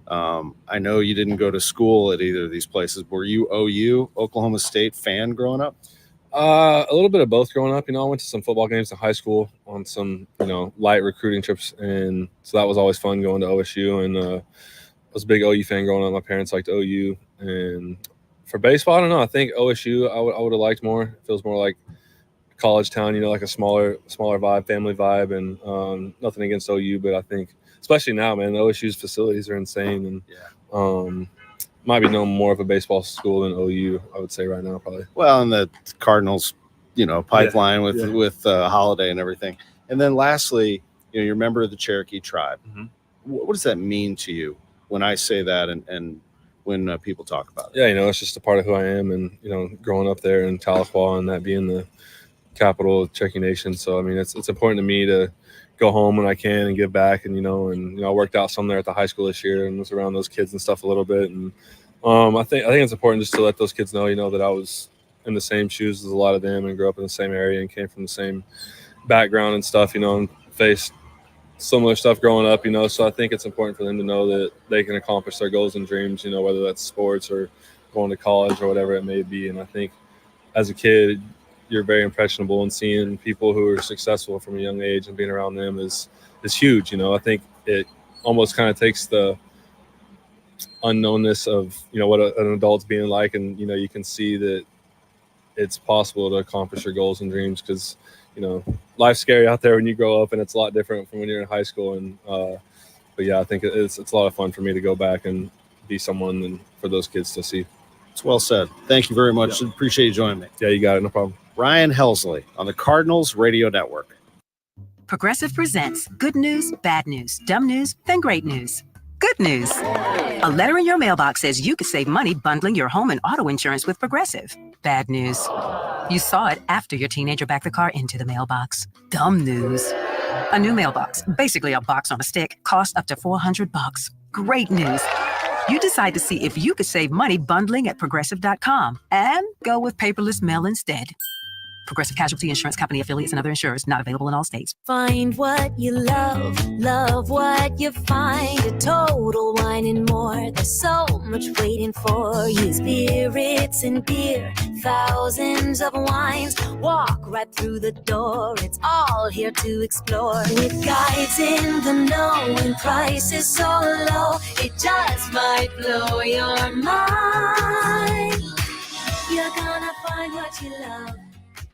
Speaker 3: I know you didn't go to school at either of these places. Were you OU, Oklahoma State fan growing up?
Speaker 2: A little bit of both growing up. I went to some football games in high school on some, light recruiting trips. And so that was always fun going to OSU. And I was a big OU fan growing up. My parents liked OU. And for baseball, I don't know. I think OSU I would have liked more. It feels more like college town, like a smaller vibe, family vibe. And nothing against OU, but I think, especially now, man, the OSU's facilities are insane. And might be known more of a baseball school than OU, I would say right now, probably.
Speaker 3: Well, and the Cardinals, pipeline with Holiday and everything. And then lastly, you're a member of the Cherokee tribe.
Speaker 2: Mm-hmm.
Speaker 3: What does that mean to you when I say that and when people talk about it?
Speaker 2: Yeah, it's just a part of who I am. And, growing up there in Tahlequah and that being the capital of Cherokee Nation. So, it's important to me to go home when I can and give back. And, I worked out some there at the high school this year and was around those kids and stuff a little bit. And I think it's important just to let those kids know, that I was in the same shoes as a lot of them and grew up in the same area and came from the same background and stuff, and faced similar stuff growing up, So I think it's important for them to know that they can accomplish their goals and dreams, whether that's sports or going to college or whatever it may be. And I think as a kid, you're very impressionable, and seeing people who are successful from a young age and being around them is huge. I think it almost kind of takes the unknownness of, what an adult's being like. And, you can see that it's possible to accomplish your goals and dreams because, life's scary out there when you grow up, and it's a lot different from when you're in high school. And, but yeah, I think it's a lot of fun for me to go back and be someone and for those kids to see.
Speaker 3: It's well said. Thank you very much. Appreciate you joining me.
Speaker 2: Yeah, you got it. No problem.
Speaker 3: Ryan Helsley on the Cardinals Radio Network.
Speaker 4: Progressive presents good news, bad news, dumb news, then great news. Good news. A letter in your mailbox says you could save money bundling your home and auto insurance with Progressive. Bad news. You saw it after your teenager backed the car into the mailbox. Dumb news. A new mailbox, basically a box on a stick, costs up to $400. Great news. You decide to see if you could save money bundling at Progressive.com and go with paperless mail instead. Progressive Casualty Insurance Company affiliates and other insurers not available in all states.
Speaker 8: Find what you love, love what you find. A Total Wine and More. There's so much waiting for you. Spirits and beer, thousands of wines. Walk right through the door. It's all here to explore. With guides in the know and prices so low, it just might blow your mind. You're gonna find what you love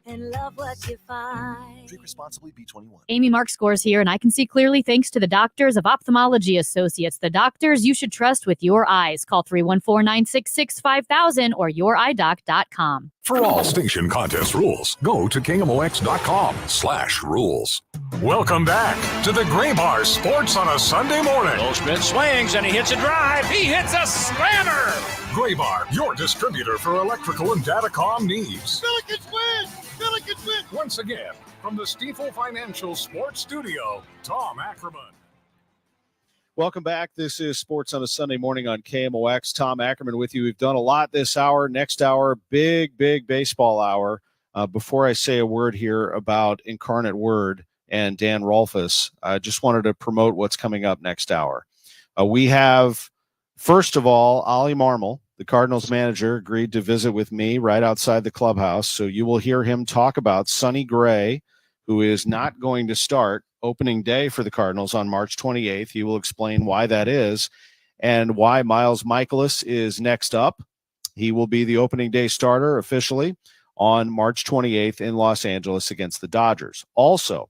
Speaker 8: and love what you find.
Speaker 20: Drink responsibly, B21.
Speaker 9: Amy Mark scores here, and I can see clearly thanks to the Doctors of Ophthalmology Associates, the doctors you should trust with your eyes. Call 314-966-5000 or youridoc.com.
Speaker 1: For all station contest rules, go to KMOX.com/rules. Welcome back to the Gray Bar Sports on a Sunday morning.
Speaker 17: Goldschmidt swings and he hits a drive. He hits a slammer.
Speaker 1: Gray Bar, your distributor for electrical and datacom needs.
Speaker 18: Billikens win! Billikens win!
Speaker 1: Once again, from the Stifel Financial Sports Studio, Tom Ackerman.
Speaker 3: Welcome back. This is Sports on a Sunday morning on KMOX. Tom Ackerman with you. We've done a lot this hour. Next hour, big baseball hour. Before I say a word here about Incarnate Word and Dan Rolfus, I just wanted to promote what's coming up next hour. We have, first of all, Ollie Marmol, the Cardinals manager, agreed to visit with me right outside the clubhouse. So you will hear him talk about Sonny Gray, who is not going to start opening day for the Cardinals on March 28th. He will explain why that is and why Miles Michaelis is next up. He will be the opening day starter officially on March 28th in Los Angeles against the Dodgers. Also,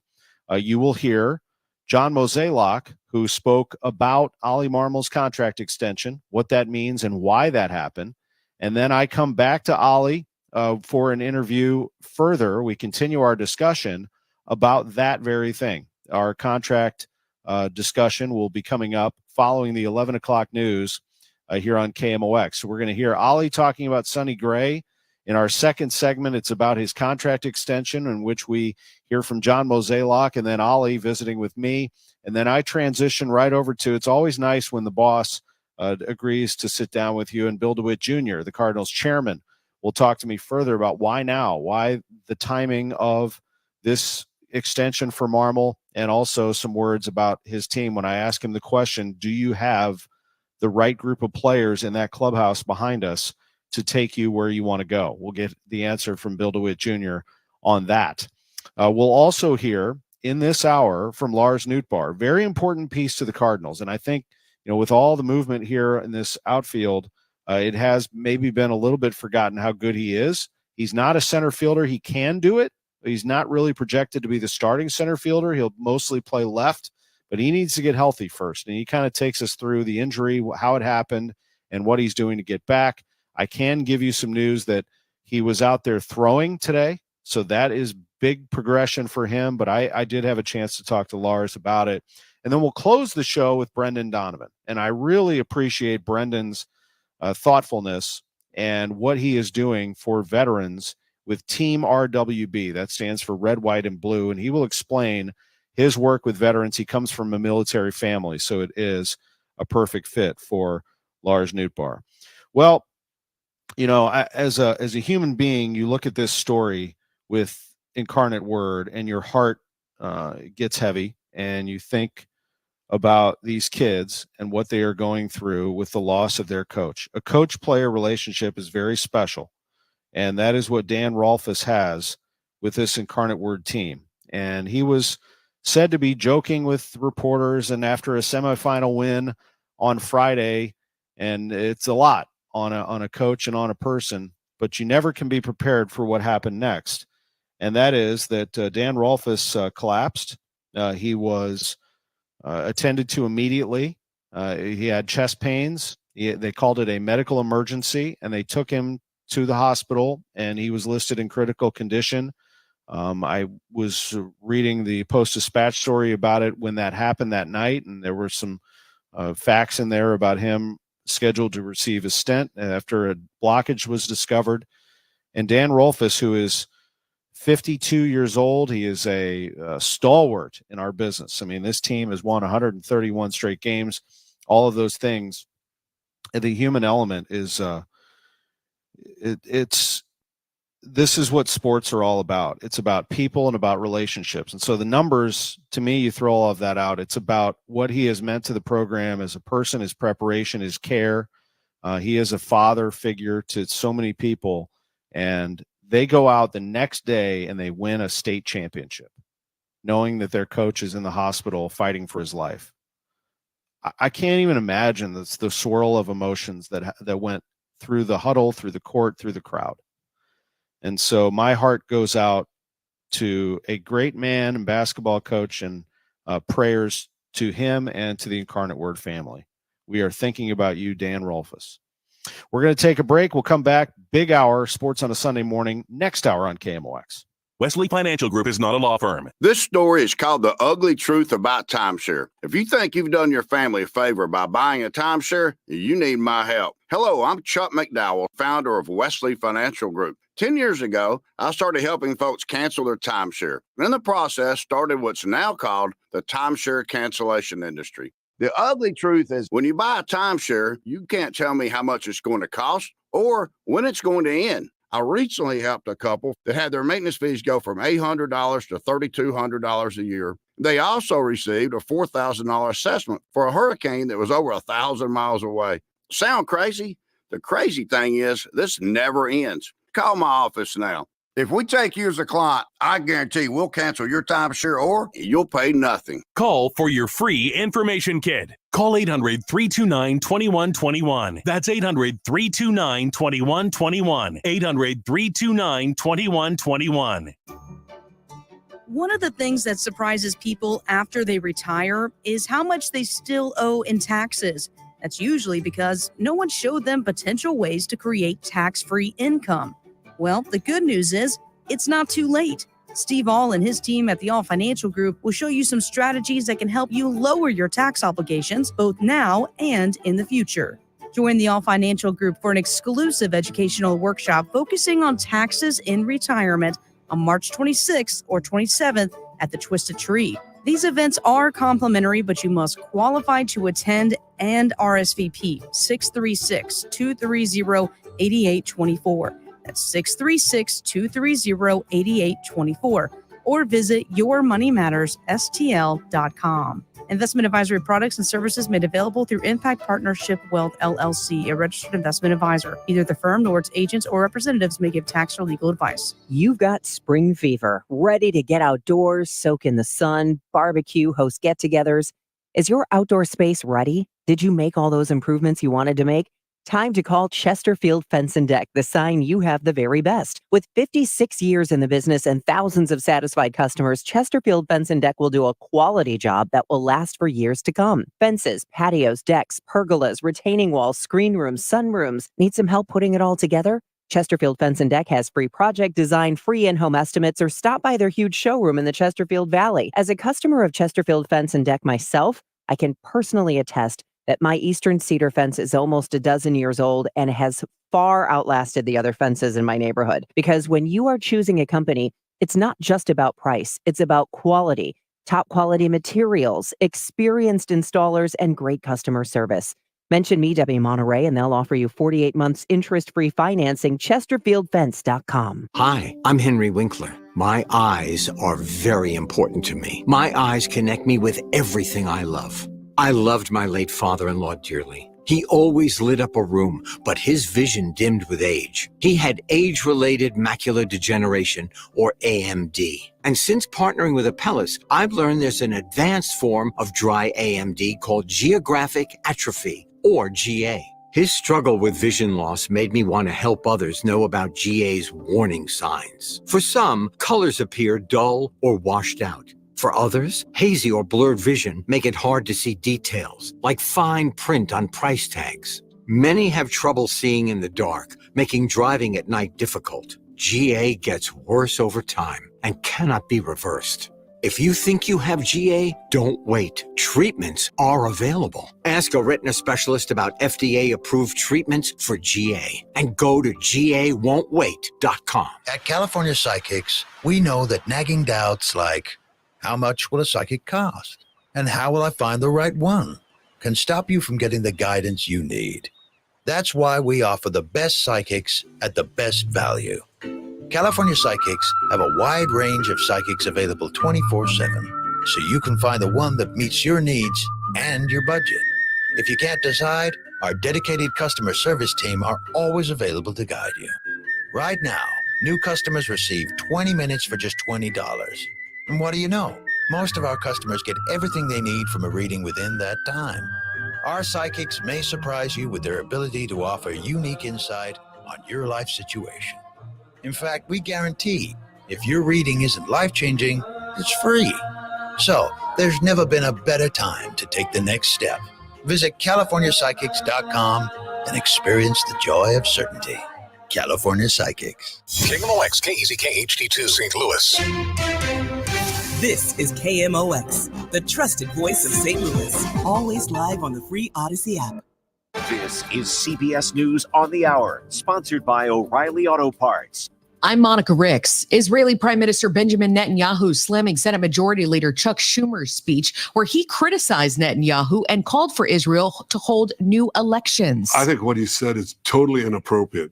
Speaker 3: you will hear John Mozeliak, who spoke about Ollie Marmol's contract extension, what that means and why that happened. And then I come back to Ollie for an interview further. We continue our discussion about that very thing. Our contract discussion will be coming up following the 11 o'clock news here on KMOX. So we're going to hear Ollie talking about Sonny Gray. In our second segment, it's about his contract extension, in which we hear from John Mozeliak and then Ollie visiting with me. And then I transition right over to, it's always nice when the boss agrees to sit down with you, and Bill DeWitt Jr., the Cardinals chairman, will talk to me further about why now, why the timing of this extension for Marmol, and also some words about his team when I ask him the question, do you have the right group of players in that clubhouse behind us to take you where you want to go? We'll get the answer from Bill DeWitt Jr. on that. We'll also hear in this hour from Lars Nootbaar, very important piece to the Cardinals. And I think, with all the movement here in this outfield, it has maybe been a little bit forgotten how good he is. He's not a center fielder. He can do it, but he's not really projected to be the starting center fielder. He'll mostly play left, but he needs to get healthy first. And he kind of takes us through the injury, how it happened, and what he's doing to get back. I can give you some news that he was out there throwing today, so that is big progression for him, but I did have a chance to talk to Lars about it. And then we'll close the show with Brendan Donovan. And I really appreciate Brendan's thoughtfulness and what he is doing for veterans with Team RWB. That stands for Red, White, and Blue. And he will explain his work with veterans. He comes from a military family, so it is a perfect fit for Lars Nootbaar. Well, as a human being, you look at this story with Incarnate Word and your heart gets heavy, and you think about these kids and what they are going through with the loss of their coach. A coach-player relationship is very special, and that is what Dan Rolfus has with this Incarnate Word team. And he was said to be joking with reporters, and after a semifinal win on Friday, and it's a lot on a coach and on a person, but you never can be prepared for what happened next. And that is that Dan Rolfus collapsed. He was attended to immediately. He had chest pains. They called it a medical emergency, and they took him to the hospital, and he was listed in critical condition. I was reading the Post-Dispatch story about it when that happened that night, and there were some facts in there about him scheduled to receive a stent after a blockage was discovered. And Dan Rolfus, who is 52 years old, he is a stalwart in our business. I mean, this team has won 131 straight games, all of those things. And the human element is this is what sports are all about. It's about people and about relationships. And so the numbers, to me, you throw all of that out. It's about what he has meant to the program as a person, his preparation, his care. He is a father figure to so many people. And they go out the next day and they win a state championship, knowing that their coach is in the hospital fighting for his life. I can't even imagine the swirl of emotions that went through the huddle, through the court, through the crowd. And so my heart goes out to a great man and basketball coach, and prayers to him and to the Incarnate Word family. We are thinking about you, Dan Rolfus. We're going to take a break. We'll come back. Big hour, sports on a Sunday morning, next hour on KMOX.
Speaker 26: Wesley Financial Group is not a law firm.
Speaker 27: This story is called The Ugly Truth About Timeshare. If you think you've done your family a favor by buying a timeshare, you need my help. Hello, I'm Chuck McDowell, founder of Wesley Financial Group. 10 years ago, I started helping folks cancel their timeshare. In the process, started what's now called the timeshare cancellation industry. The ugly truth is when you buy a timeshare, you can't tell me how much it's going to cost or when it's going to end. I recently helped a couple that had their maintenance fees go from $800 to $3,200 a year. They also received a $4,000 assessment for a hurricane that was over 1,000 miles away. Sound crazy? The crazy thing is this never ends. Call my office now. If we take you as a client, I guarantee we'll cancel your timeshare or you'll pay nothing.
Speaker 26: Call for your free information kit. Call 800-329-2121. That's 800-329-2121. 800-329-2121.
Speaker 10: One of the things that surprises people after they retire is how much they still owe in taxes. That's usually because no one showed them potential ways to create tax-free income. Well, the good news is it's not too late. Steve All and his team at the All Financial Group will show you some strategies that can help you lower your tax obligations both now and in the future. Join the All Financial Group for an exclusive educational workshop focusing on taxes in retirement on March 26th or 27th at the Twisted Tree. These events are complimentary, but you must qualify to attend and RSVP 636-230-8824. That's 636-230-8824. Or visit yourmoneymattersstl.com. Investment advisory products and services made available through Impact Partnership Wealth, LLC, a registered investment advisor. Neither the firm nor its agents or representatives may give tax or legal advice.
Speaker 6: You've got spring fever, ready to get outdoors, soak in the sun, barbecue, host get-togethers. Is your outdoor space ready? Did you make all those improvements you wanted to make? Time to call Chesterfield Fence and Deck, the sign you have the very best. With 56 years in the business and thousands of satisfied customers, Chesterfield Fence and Deck will do a quality job that will last for years to come. Fences, patios, decks, pergolas, retaining walls, screen rooms, sunrooms. Need some help putting it all together? Chesterfield Fence and Deck has free project design, free in-home estimates, or stop by their huge showroom in the Chesterfield Valley. As a customer of Chesterfield Fence and Deck myself, I can personally attest that my Eastern cedar fence is almost a dozen years old and has far outlasted the other fences in my neighborhood. Because when you are choosing a company, it's not just about price, it's about quality, top quality materials, experienced installers, and great customer service. Mention me, Debbie Monterey, and they'll offer you 48 months interest-free financing. ChesterfieldFence.com.
Speaker 11: Hi, I'm Henry Winkler. My eyes are very important to me. My eyes connect me with everything I love. I loved my late father-in-law dearly. He always lit up a room, but his vision dimmed with age. He had age-related macular degeneration, or AMD. And since partnering with Apellis, I've learned there's an advanced form of dry AMD called geographic atrophy, or GA. His struggle with vision loss made me want to help others know about GA's warning signs. For some, colors appear dull or washed out. For others, hazy or blurred vision make it hard to see details, like fine print on price tags. Many have trouble seeing in the dark, making driving at night difficult. GA gets worse over time and cannot be reversed. If you think you have GA, don't wait. Treatments are available. Ask a retina specialist about FDA-approved treatments for GA and go to GAWon'tWait.com.
Speaker 7: At California Psychics, we know that nagging doubts like, how much will a psychic cost? And how will I find the right one? Can stop you from getting the guidance you need. That's why we offer the best psychics at the best value. California Psychics have a wide range of psychics available 24/7, so you can find the one that meets your needs and your budget. If you can't decide, our dedicated customer service team are always available to guide you. Right now, new customers receive 20 minutes for just $20. And what do you know? Most of our customers get everything they need from a reading within that time. Our psychics may surprise you with their ability to offer unique insight on your life situation. In fact, we guarantee if your reading isn't life-changing, it's free. So there's never been a better time to take the next step. Visit CaliforniaPsychics.com and experience the joy of certainty. California Psychics.
Speaker 1: KMOX KEZK HD2 St. Louis.
Speaker 12: This is KMOX, the trusted voice of St. Louis. Always live on the free Odyssey app.
Speaker 13: This is CBS News on the Hour, sponsored by O'Reilly Auto Parts.
Speaker 14: I'm Monica Ricks. Israeli Prime Minister Benjamin Netanyahu slamming Senate Majority Leader Chuck Schumer's speech, where he criticized Netanyahu and called for Israel to hold new elections.
Speaker 15: I think what he said is totally inappropriate.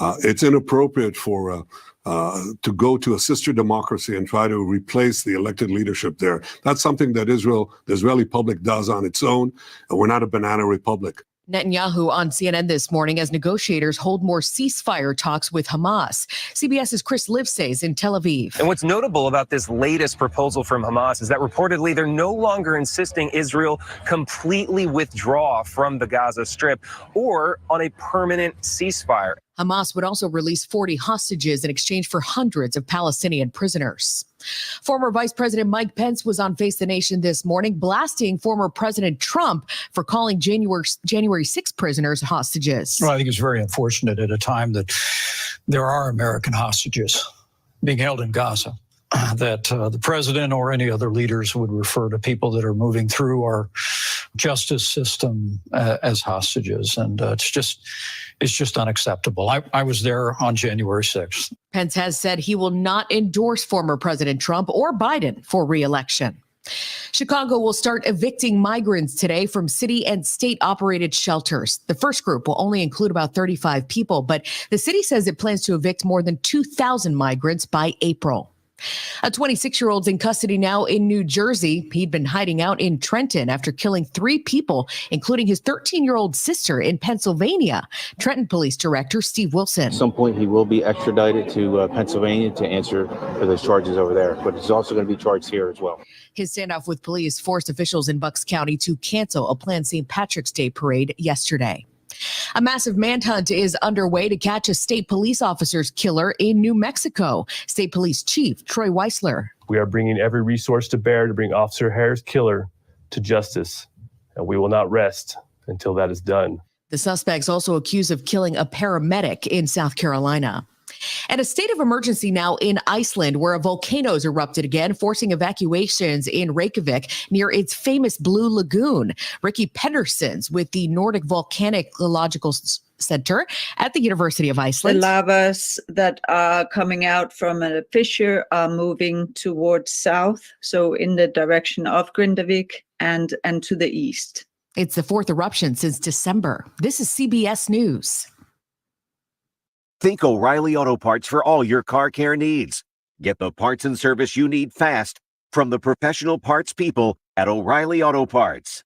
Speaker 15: It's inappropriate for to go to a sister democracy and try to replace the elected leadership there. That's something that the Israeli public does on its own, and we're not a banana republic.
Speaker 14: Netanyahu on CNN this morning as negotiators hold more ceasefire talks with Hamas. CBS's Chris Livesay is in Tel Aviv.
Speaker 16: And what's notable about this latest proposal from Hamas is that reportedly they're no longer insisting Israel completely withdraw from the Gaza Strip or on a permanent ceasefire.
Speaker 14: Hamas would also release 40 hostages in exchange for hundreds of Palestinian prisoners. Former Vice President Mike Pence was on Face the Nation this morning, blasting former President Trump for calling January 6 prisoners hostages.
Speaker 5: Well, I think it's very unfortunate at a time that there are American hostages being held in Gaza, that the president or any other leaders would refer to people that are moving through our justice system as hostages. And it's just unacceptable. I was there on January 6th.
Speaker 14: Pence has said he will not endorse former President Trump or Biden for re-election. Chicago will start evicting migrants today from city and state-operated shelters. The first group will only include about 35 people, but the city says it plans to evict more than 2,000 migrants by April. A 26-year-old's in custody now in New Jersey. He'd been hiding out in Trenton after killing 3 people, including his 13-year-old sister in Pennsylvania. Trenton Police Director Steve Wilson.
Speaker 19: At some point, he will be extradited to Pennsylvania to answer for those charges over there, but he's also going to be charged here as well.
Speaker 14: His standoff with police forced officials in Bucks County to cancel a planned St. Patrick's Day parade yesterday. A massive manhunt is underway to catch a state police officer's killer in New Mexico. State Police Chief Troy Weisler.
Speaker 21: We are bringing every resource to bear to bring Officer Hare's killer to justice, and we will not rest until that is done.
Speaker 14: The suspect's also accused of killing a paramedic in South Carolina. And a state of emergency now in Iceland, where a volcano has erupted again, forcing evacuations in Reykjavik near its famous Blue Lagoon. Ricky Pedersens with the Nordic Volcanological Center at the University of Iceland.
Speaker 22: The lavas that are coming out from a fissure are moving towards south, so in the direction of Grindavik and to the east.
Speaker 14: It's the 4th eruption since December. This is CBS News.
Speaker 13: Think O'Reilly Auto Parts for all your car care needs. Get the parts and service you need fast from the professional parts people at O'Reilly Auto Parts.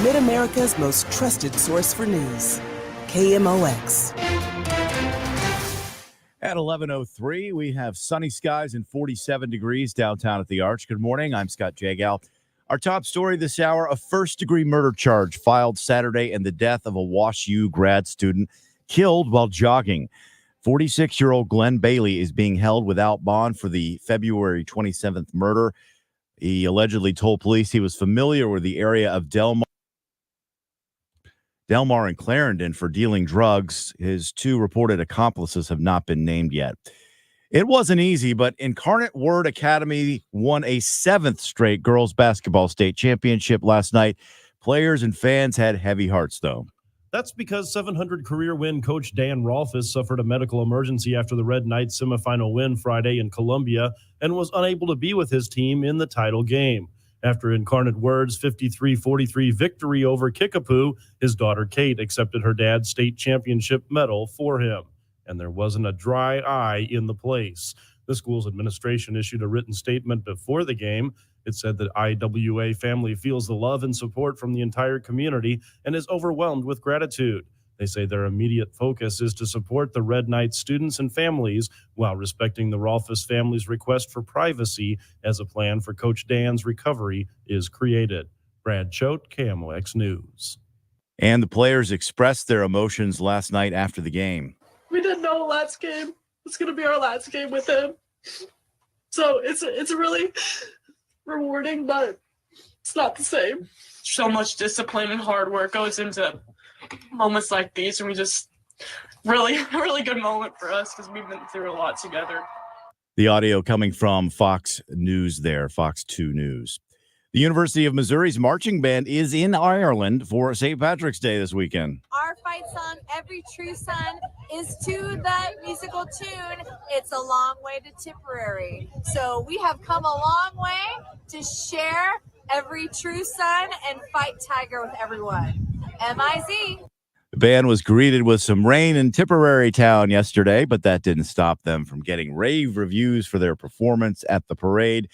Speaker 12: Mid-America's most trusted source for news. KMOX.
Speaker 23: At 11:03, we have sunny skies and 47 degrees downtown at the Arch. Good morning. I'm Scott Jagal. Our top story this hour, a first-degree murder charge filed Saturday in the death of a Wash U grad student killed while jogging. 46-year-old Glenn Bailey is being held without bond for the February 27th murder. He allegedly told police he was familiar with the area of Delmar and Clarendon for dealing drugs. His 2 reported accomplices have not been named yet. It wasn't easy, but Incarnate Word Academy won a 7th straight girls basketball state championship last night. Players and fans had heavy hearts, though.
Speaker 24: That's because 700 career win coach Dan Rolfes suffered a medical emergency after the Red Knights semifinal win Friday in Columbia and was unable to be with his team in the title game. After Incarnate Word's 53-43 victory over Kickapoo, his daughter Kate accepted her dad's state championship medal for him. And there wasn't a dry eye in the place. The school's administration issued a written statement before the game. It said that IWA family feels the love and support from the entire community and is overwhelmed with gratitude. They say their immediate focus is to support the Red Knights students and families while respecting the Rolfes family's request for privacy as a plan for Coach Dan's recovery is created. Brad Choate, KMOX News.
Speaker 23: And the players expressed their emotions last night after the game.
Speaker 25: We didn't know last game was going to be our last game with him. So it's really rewarding, but it's not the same. So much discipline and hard work goes into moments like these, and we just really good moment for us because we've been through a lot together.
Speaker 23: The audio coming from Fox News there, Fox 2 News. The University of Missouri's marching band is in Ireland for St. Patrick's Day this weekend.
Speaker 28: Our fight song, Every True Son, is to the musical tune, It's a Long Way to Tipperary. So we have come a long way to share Every True Son and fight Tiger with everyone. M-I-Z.
Speaker 23: The band was greeted with some rain in Tipperary town yesterday, but that didn't stop them from getting rave reviews for their performance at the parade.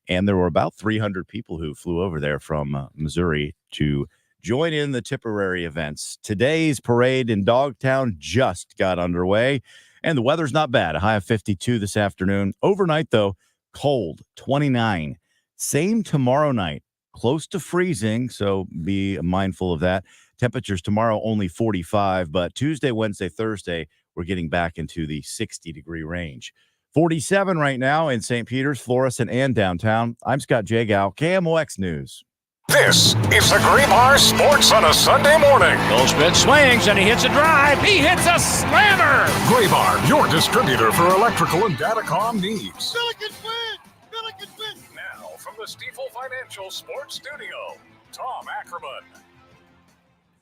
Speaker 23: And there were about 300 people who flew over there from Missouri to join in the Tipperary events. Today's parade in Dogtown just got underway, and the weather's not bad. A high of 52 this afternoon. Overnight, though, cold, 29. Same tomorrow night, close to freezing, so be mindful of that. Temperatures tomorrow only 45, but Tuesday, Wednesday, Thursday, we're getting back into the 60-degree range. 47 right now in St. Peter's, Florissant, and downtown. I'm Scott Jagow, KMOX News.
Speaker 1: This is the Graybar Sports on a Sunday morning.
Speaker 2: Goldschmidt swings and he hits a drive. He hits a slammer.
Speaker 1: Graybar, your distributor for electrical and datacom needs.
Speaker 3: Billikens win! Billikens win!
Speaker 1: Now, from the Stifel Financial Sports Studio, Tom Ackerman.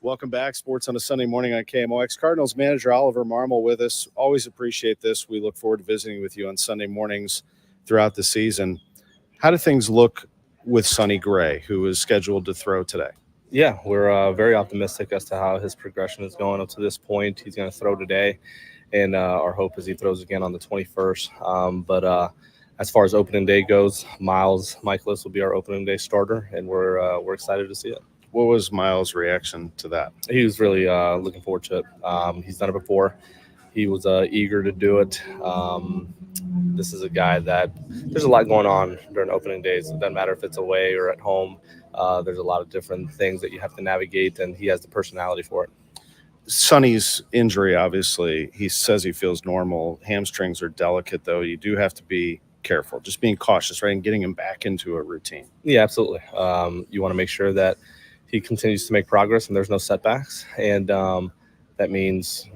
Speaker 4: Welcome back. Sports on a Sunday morning on KMOX. Cardinals manager Oliver Marmol with us. Always appreciate this. We look forward to visiting with you on Sunday mornings throughout the season. How do things look with Sonny Gray, who is scheduled to throw today?
Speaker 8: Yeah, we're very optimistic as to how his progression is going up to this point. He's going to throw today, and our hope is he throws again on the 21st. But as far as opening day goes, Miles Michaelis will be our opening day starter, and we're excited to see it.
Speaker 4: What was Miles' reaction to that?
Speaker 8: He was really looking forward to it. He's done it before. He was eager to do it. This is a guy that there's a lot going on during opening days. It doesn't matter if it's away or at home. There's a lot of different things that you have to navigate, and he has the personality for it.
Speaker 4: Sonny's injury, obviously, he says he feels normal. Hamstrings are delicate, though. You do have to be careful, just being cautious, right, and getting him back into a routine.
Speaker 8: Yeah, absolutely. You want to make sure that he continues to make progress and there's no setbacks. And that means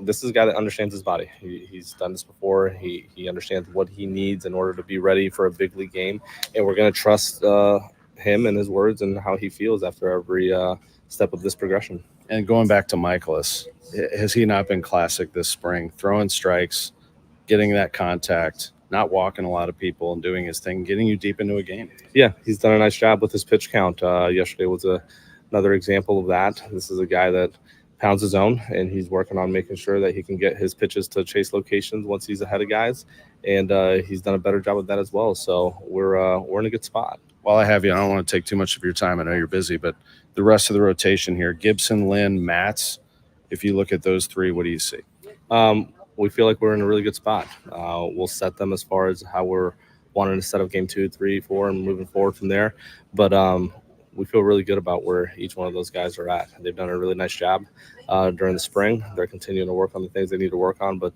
Speaker 8: this is a guy that understands his body. He's done this before. He understands what he needs in order to be ready for a big league game. And we're going to trust him and his words and how he feels after every step of this progression.
Speaker 4: And going back to Michaelis, has he not been classic this spring? Throwing strikes, getting that contact, not walking a lot of people and doing his thing, getting you deep into a game.
Speaker 8: Yeah, he's done a nice job with his pitch count. Yesterday was another example of that. This is a guy that pounds his own, and he's working on making sure that he can get his pitches to chase locations once he's ahead of guys, and he's done a better job of that as well. So we're in a good spot.
Speaker 4: While I have you, I don't want to take too much of your time. I know you're busy, but the rest of the rotation here, Gibson, Lynn, Matz, if you look at those three, what do you see?
Speaker 8: We feel like we're in a really good spot. We'll set them as far as how we're wanting to set up game 2, 3, 4, and moving forward from there. But we feel really good about where each one of those guys are at. They've done a really nice job during the spring. They're continuing to work on the things they need to work on, but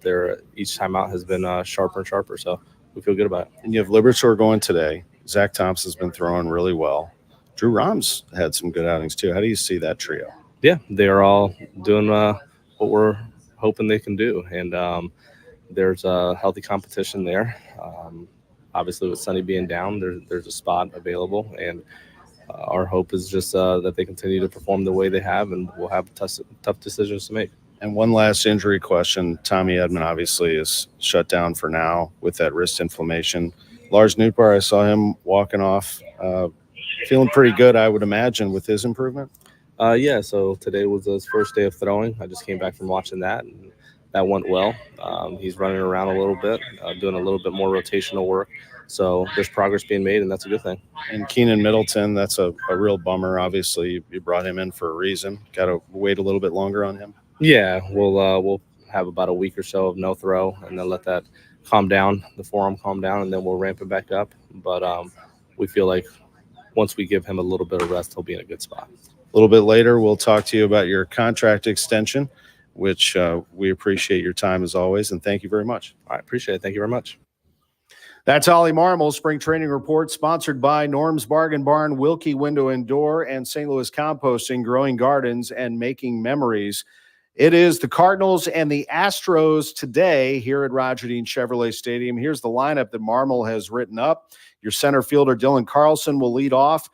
Speaker 8: each time out has been sharper and sharper. So we feel good about it.
Speaker 4: And you have Liberatore going today. Zach Thompson's been throwing really well. Drew Rahm's had some good outings too. How do you see that trio?
Speaker 8: Yeah, they are all doing what we're hoping they can do. And there's a healthy competition there. Obviously, with Sonny being down, there's a spot available. And our hope is just that they continue to perform the way they have, and we'll have tough decisions to make.
Speaker 4: And one last injury question. Tommy Edman obviously is shut down for now with that wrist inflammation. Lars Nootbaar, I saw him walking off, feeling pretty good, I would imagine, with his improvement.
Speaker 8: Yeah, so today was his first day of throwing. I just came back from watching that, and that went well. He's running around a little bit, doing a little bit more rotational work. So there's progress being made, and that's a good thing.
Speaker 4: And Keenan Middleton, that's a real bummer. Obviously, you brought him in for a reason. Got to wait a little bit longer on him.
Speaker 8: Yeah, we'll have about a week or so of no throw, and then let that calm down, the forearm calm down, and then we'll ramp it back up. But we feel like once we give him a little bit of rest, he'll be in a good spot.
Speaker 4: A little bit later, we'll talk to you about your contract extension, which we appreciate your time as always, and thank you very much.
Speaker 8: All right, appreciate it. Thank you very much.
Speaker 4: That's Ollie Marmol, Spring Training Report, sponsored by Norm's Bargain Barn, Wilkie Window and Door, and St. Louis Composting, growing gardens and making memories. It is the Cardinals and the Astros today here at Roger Dean Chevrolet Stadium. Here's the lineup that Marmol has written up. Your center fielder, Dylan Carlson, will lead off.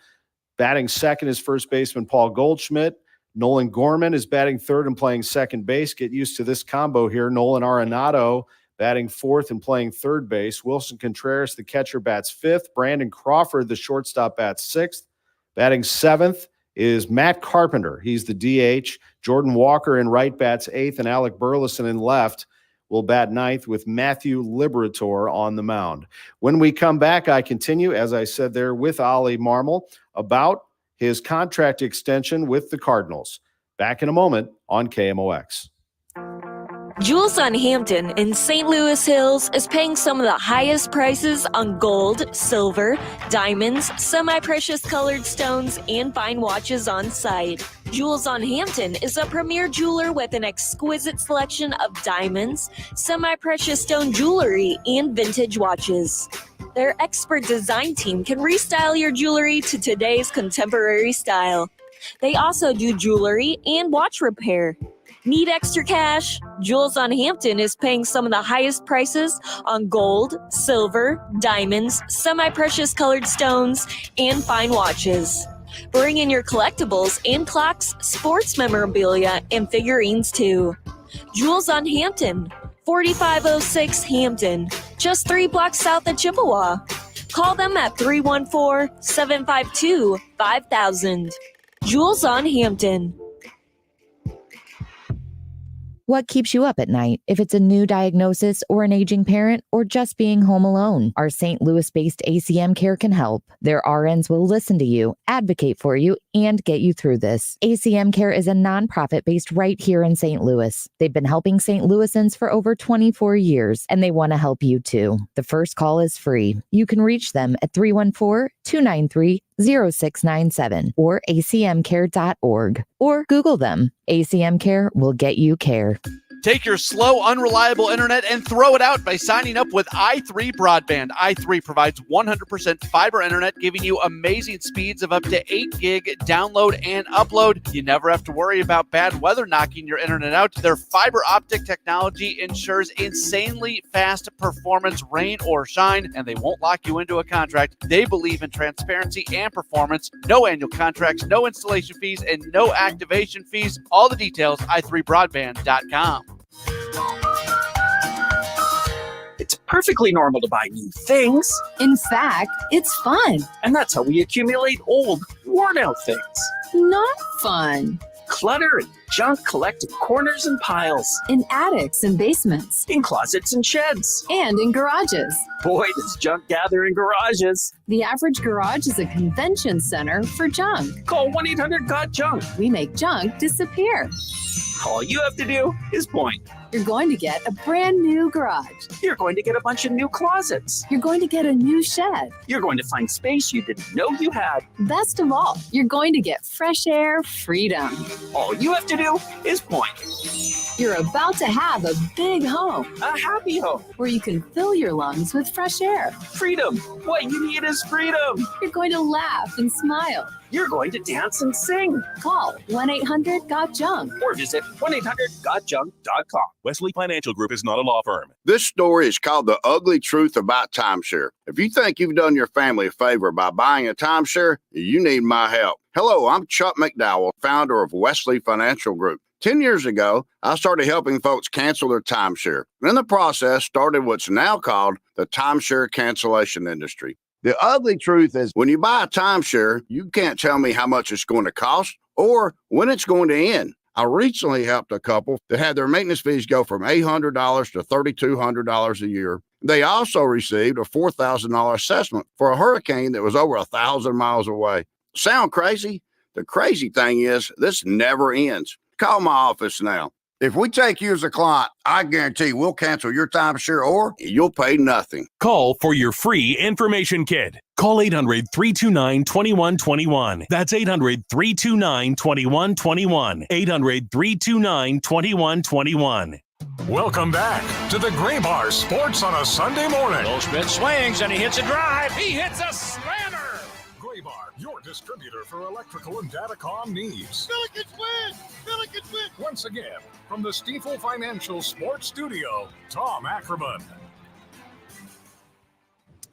Speaker 4: Batting second is first baseman Paul Goldschmidt. Nolan Gorman is batting third and playing second base. Get used to this combo here. Nolan Arenado batting fourth and playing third base. Wilson Contreras, the catcher, bats fifth. Brandon Crawford, the shortstop, bats sixth. Batting seventh is Matt Carpenter. He's the DH. Jordan Walker in right bats eighth, and Alec Burleson in left will bat ninth with Matthew Liberatore on the mound. When we come back, I continue, as I said there, with Ollie Marmol about his contract extension with the Cardinals. Back in a moment on KMOX.
Speaker 6: Jewels on Hampton in St. Louis Hills is paying some of the highest prices on gold, silver, diamonds, semi-precious colored stones, and fine watches on site. Jewels on Hampton is a premier jeweler with an exquisite selection of diamonds, semi-precious stone jewelry, and vintage watches. Their expert design team can restyle your jewelry to today's contemporary style. They also do jewelry and watch repair. Need extra cash? Jewels on Hampton is paying some of the highest prices on gold, silver, diamonds, semi-precious colored stones, and fine watches. Bring in your collectibles and clocks, sports memorabilia, and figurines too. Jewels on Hampton, 4506 Hampton, just 3 blocks south of Chippewa. Call them at 314-752-5000. Jewels on Hampton.
Speaker 9: What keeps you up at night? If it's a new diagnosis or an aging parent or just being home alone, our St. Louis-based ACM Care can help. Their RNs will listen to you, advocate for you, and get you through this. ACM Care is a nonprofit based right here in St. Louis. They've been helping St. Louisans for over 24 years, and they want to help you too. The first call is free. You can reach them at 314-293-0697 or acmcare.org or Google them. ACM Care will get you care.
Speaker 10: Take your slow, unreliable internet and throw it out by signing up with i3 Broadband. i3 provides 100% fiber internet, giving you amazing speeds of up to 8 gig download and upload. You never have to worry about bad weather knocking your internet out. Their fiber optic technology ensures insanely fast performance, rain or shine, and they won't lock you into a contract. They believe in transparency and performance. No annual contracts, no installation fees, and no activation fees. All the details, i3broadband.com.
Speaker 17: It's perfectly normal to buy new things.
Speaker 18: In fact, it's fun.
Speaker 17: And that's how we accumulate old, worn-out things.
Speaker 18: Not fun.
Speaker 17: Clutter and junk collect in corners and piles.
Speaker 18: In attics and basements.
Speaker 17: In closets and sheds.
Speaker 18: And in garages.
Speaker 17: Boy, does junk gather in garages.
Speaker 18: The average garage is a convention center for junk.
Speaker 17: Call 1-800-GOT-JUNK.
Speaker 18: We make junk disappear.
Speaker 17: All you have to do is point.
Speaker 18: You're going to get a brand new garage.
Speaker 17: You're going to get a bunch of new closets.
Speaker 18: You're going to get a new shed.
Speaker 17: You're going to find space you didn't know you had.
Speaker 18: Best of all, you're going to get fresh air freedom.
Speaker 17: All you have to do is point.
Speaker 18: You're about to have a big home.
Speaker 17: A happy home.
Speaker 18: Where you can fill your lungs with fresh air.
Speaker 17: Freedom. What you need is freedom.
Speaker 18: You're going to laugh and smile.
Speaker 17: You're going to dance and sing.
Speaker 18: Call 1-800-GOT-JUNK.
Speaker 17: Or visit 1-800-GOT-JUNK.com.
Speaker 20: Wesley Financial Group is not a law firm.
Speaker 26: This story is called The Ugly Truth About Timeshare. If you think you've done your family a favor by buying a timeshare, you need my help. Hello, I'm Chuck McDowell, founder of Wesley Financial Group. 10 years ago, I started helping folks cancel their timeshare. And in the process, started what's now called the timeshare cancellation industry. The ugly truth is when you buy a timeshare, you can't tell me how much it's going to cost or when it's going to end. I recently helped a couple that had their maintenance fees go from $800 to $3,200 a year. They also received a $4,000 assessment for a hurricane that was over 1,000 miles away. Sound crazy? The crazy thing is this never ends. Call my office now. If we take you as a client, I guarantee we'll cancel your timeshare or you'll pay nothing.
Speaker 20: Call for your free information kit. Call 800-329-2121. That's 800-329-2121. 800-329-2121.
Speaker 1: Welcome back to the Gray Bar Sports on a Sunday morning.
Speaker 2: Goldschmidt swings and he hits a drive. He hits a slammer.
Speaker 1: Gray Bar, your distributor for electrical and datacom needs.
Speaker 3: Billikens win! Billikens win!
Speaker 1: Once again, from the Stifel Financial Sports Studio, Tom Ackerman.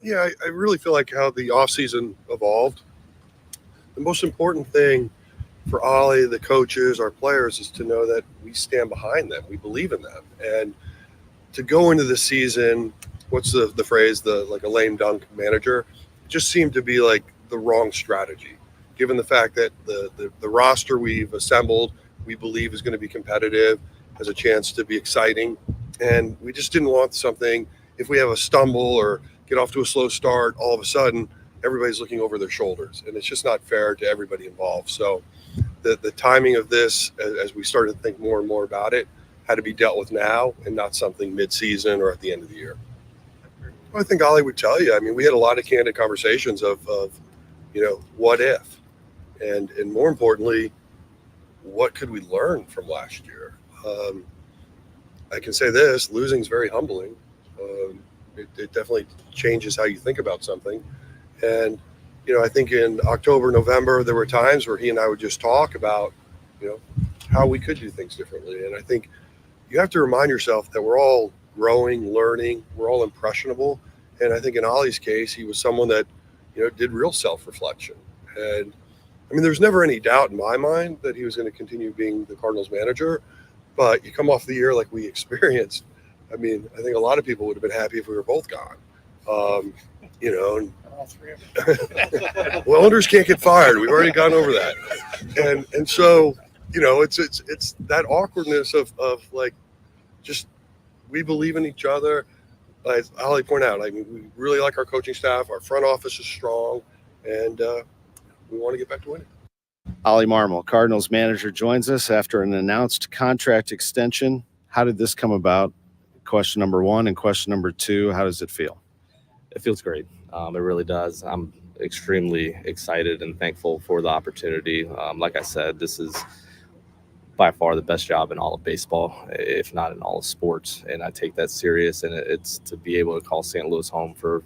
Speaker 27: Yeah, I really feel like how the offseason evolved. The most important thing for Ollie, the coaches, our players, is to know that we stand behind them. We believe in them. And to go into the season, what's the phrase, like a lame dunk manager, it just seemed to be like the wrong strategy, given the fact that the roster we've assembled, we believe is going to be competitive, has a chance to be exciting. And we just didn't want something, if we have a stumble or get off to a slow start, all of a sudden, everybody's looking over their shoulders. And it's just not fair to everybody involved. So the timing of this, as we started to think more and more about it, had to be dealt with now and not something mid-season or at the end of the year. Well, I think Ollie would tell you. I mean, we had a lot of candid conversations of what if, and more importantly, what could we learn from last year? I can say this: losing is very humbling. It definitely changes how you think about something. And I think in October, November, there were times where he and I would just talk about, how we could do things differently. And I think you have to remind yourself that we're all growing, learning, we're all impressionable. And I think in Ollie's case, he was someone that, did real self-reflection. And I mean, there's never any doubt in my mind that he was going to continue being the Cardinals manager, but you come off the year like we experienced. I mean, I think a lot of people would have been happy if we were both gone. And
Speaker 3: All three of them.
Speaker 27: well, owners can't get fired. We've already gone over that. And so, it's that awkwardness of like, just, we believe in each other. As Ollie pointed out, I mean, we really like our coaching staff. Our front office is strong, and we want to get back to winning.
Speaker 4: Ollie Marmol, Cardinals manager, joins us after an announced contract extension. How did this come about? Question number one. And question number two, how does it feel?
Speaker 8: It feels great. It really does. I'm extremely excited and thankful for the opportunity. Like I said, this is by far the best job in all of baseball, if not in all of sports. And I take that serious. And it's to be able to call St. Louis home for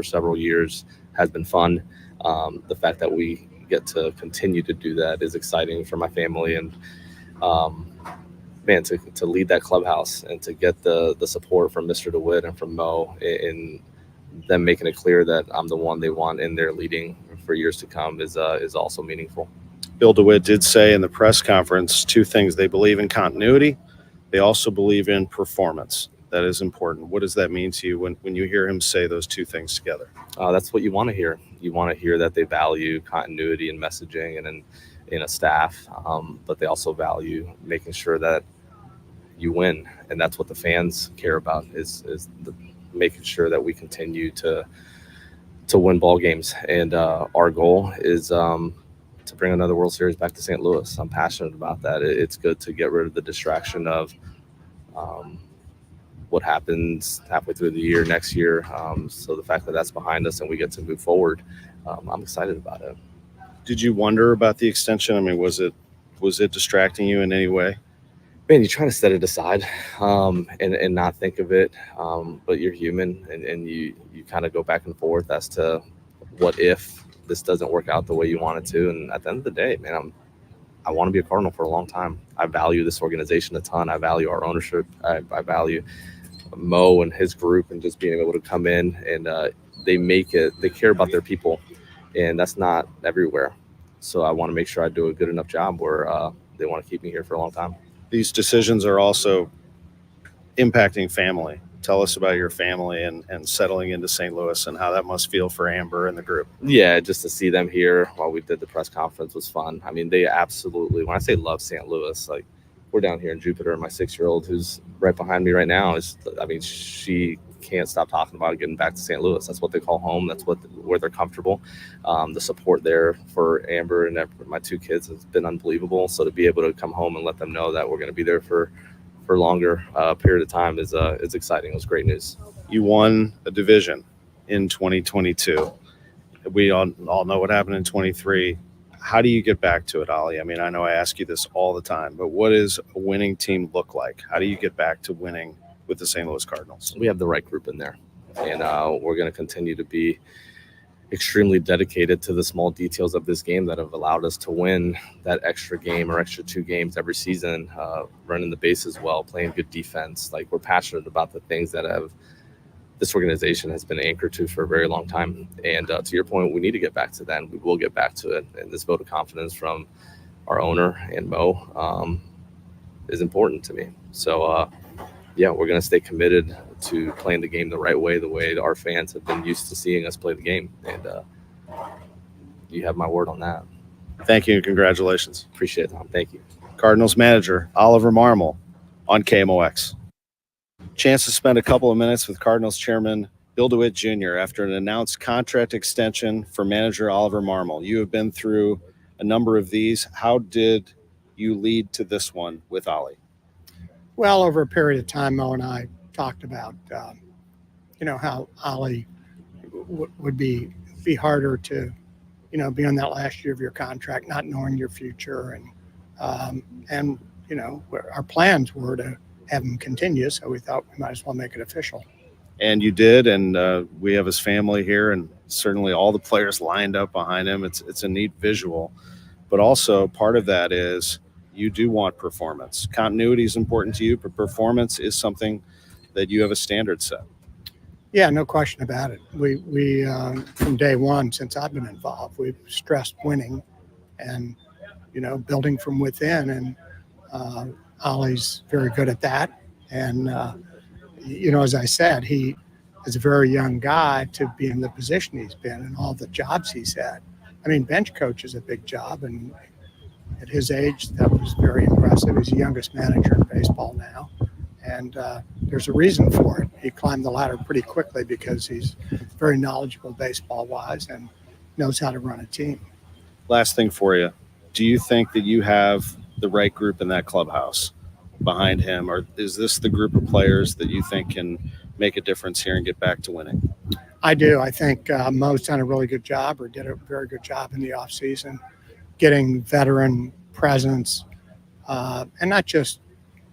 Speaker 8: several years has been fun. The fact that we get to continue to do that is exciting for my family. And man, to lead that clubhouse and to get the support from Mr. DeWitt and from Mo in them making it clear that I'm the one they want in their leading for years to come is also meaningful.
Speaker 4: Bill DeWitt did say in the press conference two things. They believe in continuity. They also believe in performance. That is important. What does that mean to you when you hear him say those two things together?
Speaker 8: That's what you want to hear. You want to hear that they value continuity in messaging and in a staff, but they also value making sure that you win. And that's what the fans care about is making sure that we continue to win ball games. And our goal is to bring another World Series back to St. Louis. I'm passionate about that. It's good to get rid of the distraction of what happens halfway through the year next year. So the fact that that's behind us and we get to move forward, I'm excited about it.
Speaker 4: Did you wonder about the extension? I mean, was it distracting you in any way?
Speaker 8: Man, you try to set it aside and not think of it, but you're human and you kind of go back and forth as to what if this doesn't work out the way you want it to. And at the end of the day, man, I want to be a Cardinal for a long time. I value this organization a ton. I value our ownership. I value Mo and his group and just being able to come in and they care about their people, and that's not everywhere. So I want to make sure I do a good enough job where they want to keep me here for a long time.
Speaker 4: These decisions are also impacting family. Tell us about your family and settling into St. Louis and how that must feel for Amber and the group.
Speaker 8: Yeah, just to see them here while we did the press conference was fun. I mean, they absolutely, when I say love St. Louis, like we're down here in Jupiter, and my 6-year-old who's right behind me right now she can't stop talking about getting back to St. Louis. That's what they call home. That's where they're comfortable. The support there for Amber and my 2 kids has been unbelievable. So to be able to come home and let them know that we're going to be there for longer period of time is exciting. It was great news.
Speaker 4: You won a division in 2022. We all know what happened in 23. How do you get back to it, Ollie? I mean, I know I ask you this all the time, but what does a winning team look like? How do you get back to winning with the St. Louis Cardinals?
Speaker 8: We have the right group in there, and we're going to continue to be extremely dedicated to the small details of this game that have allowed us to win that extra game or extra 2 games every season, running the bases well, playing good defense. Like, we're passionate about the things that this organization has been anchored to for a very long time. And to your point, we need to get back to that, and we will get back to it. And this vote of confidence from our owner and Mo is important to me. So, yeah, we're going to stay committed to playing the game the right way, the way our fans have been used to seeing us play the game. And you have my word on that.
Speaker 4: Thank you and congratulations.
Speaker 8: Appreciate it, Tom. Thank you.
Speaker 4: Cardinals manager Oliver Marmol on KMOX. Chance to spend a couple of minutes with Cardinals chairman Bill DeWitt Jr. after an announced contract extension for manager Oliver Marmol. You have been through a number of these. How did you lead to this one with Ollie?
Speaker 5: Well, over a period of time, Mo and I talked about, how Ollie would be harder to, be on that last year of your contract, not knowing your future, and our plans were to have him continue, so we thought we might as well make it official.
Speaker 4: And you did, and we have his family here, and certainly all the players lined up behind him. It's a neat visual, but also part of that is you do want performance. Continuity is important to you, but performance is something that you have a standard set.
Speaker 5: Yeah, no question about it. We from day one, since I've been involved, we've stressed winning and, building from within. And Ollie's very good at that. And, as I said, he is a very young guy to be in the position he's been and all the jobs he's had. I mean, bench coach is a big job. And at his age, that was very impressive. He's the youngest manager in baseball now. And there's a reason for it. He climbed the ladder pretty quickly because he's very knowledgeable baseball-wise and knows how to run a team.
Speaker 4: Last thing for you. Do you think that you have the right group in that clubhouse behind him, or is this the group of players that you think can make a difference here and get back to winning?
Speaker 5: I do. I think Mo's done a really good job, or did a very good job in the offseason, getting veteran presence, and not just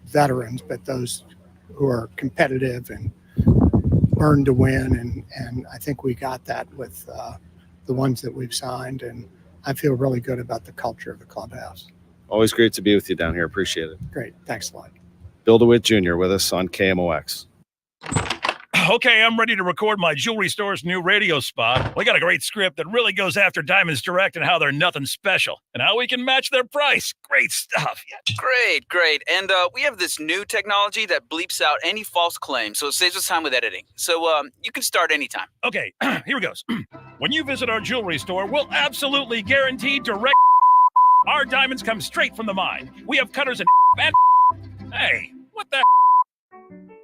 Speaker 5: veterans, but those who are competitive and earn to win. And I think we got that with the ones that we've signed. And I feel really good about the culture of the clubhouse.
Speaker 4: Always great to be with you down here. Appreciate it.
Speaker 5: Great. Thanks a lot.
Speaker 4: Bill DeWitt Jr. with us on KMOX.
Speaker 2: Okay, I'm ready to record my jewelry store's new radio spot. We got a great script that really goes after Diamonds Direct and how they're nothing special and how we can match their price. Great stuff. Yeah.
Speaker 7: Great. And we have this new technology that bleeps out any false claims, so it saves us time with editing. So you can start anytime.
Speaker 2: Okay, here it goes. When you visit our jewelry store, we'll absolutely guarantee direct. Our diamonds come straight from the mine. We have cutters and hey, what the?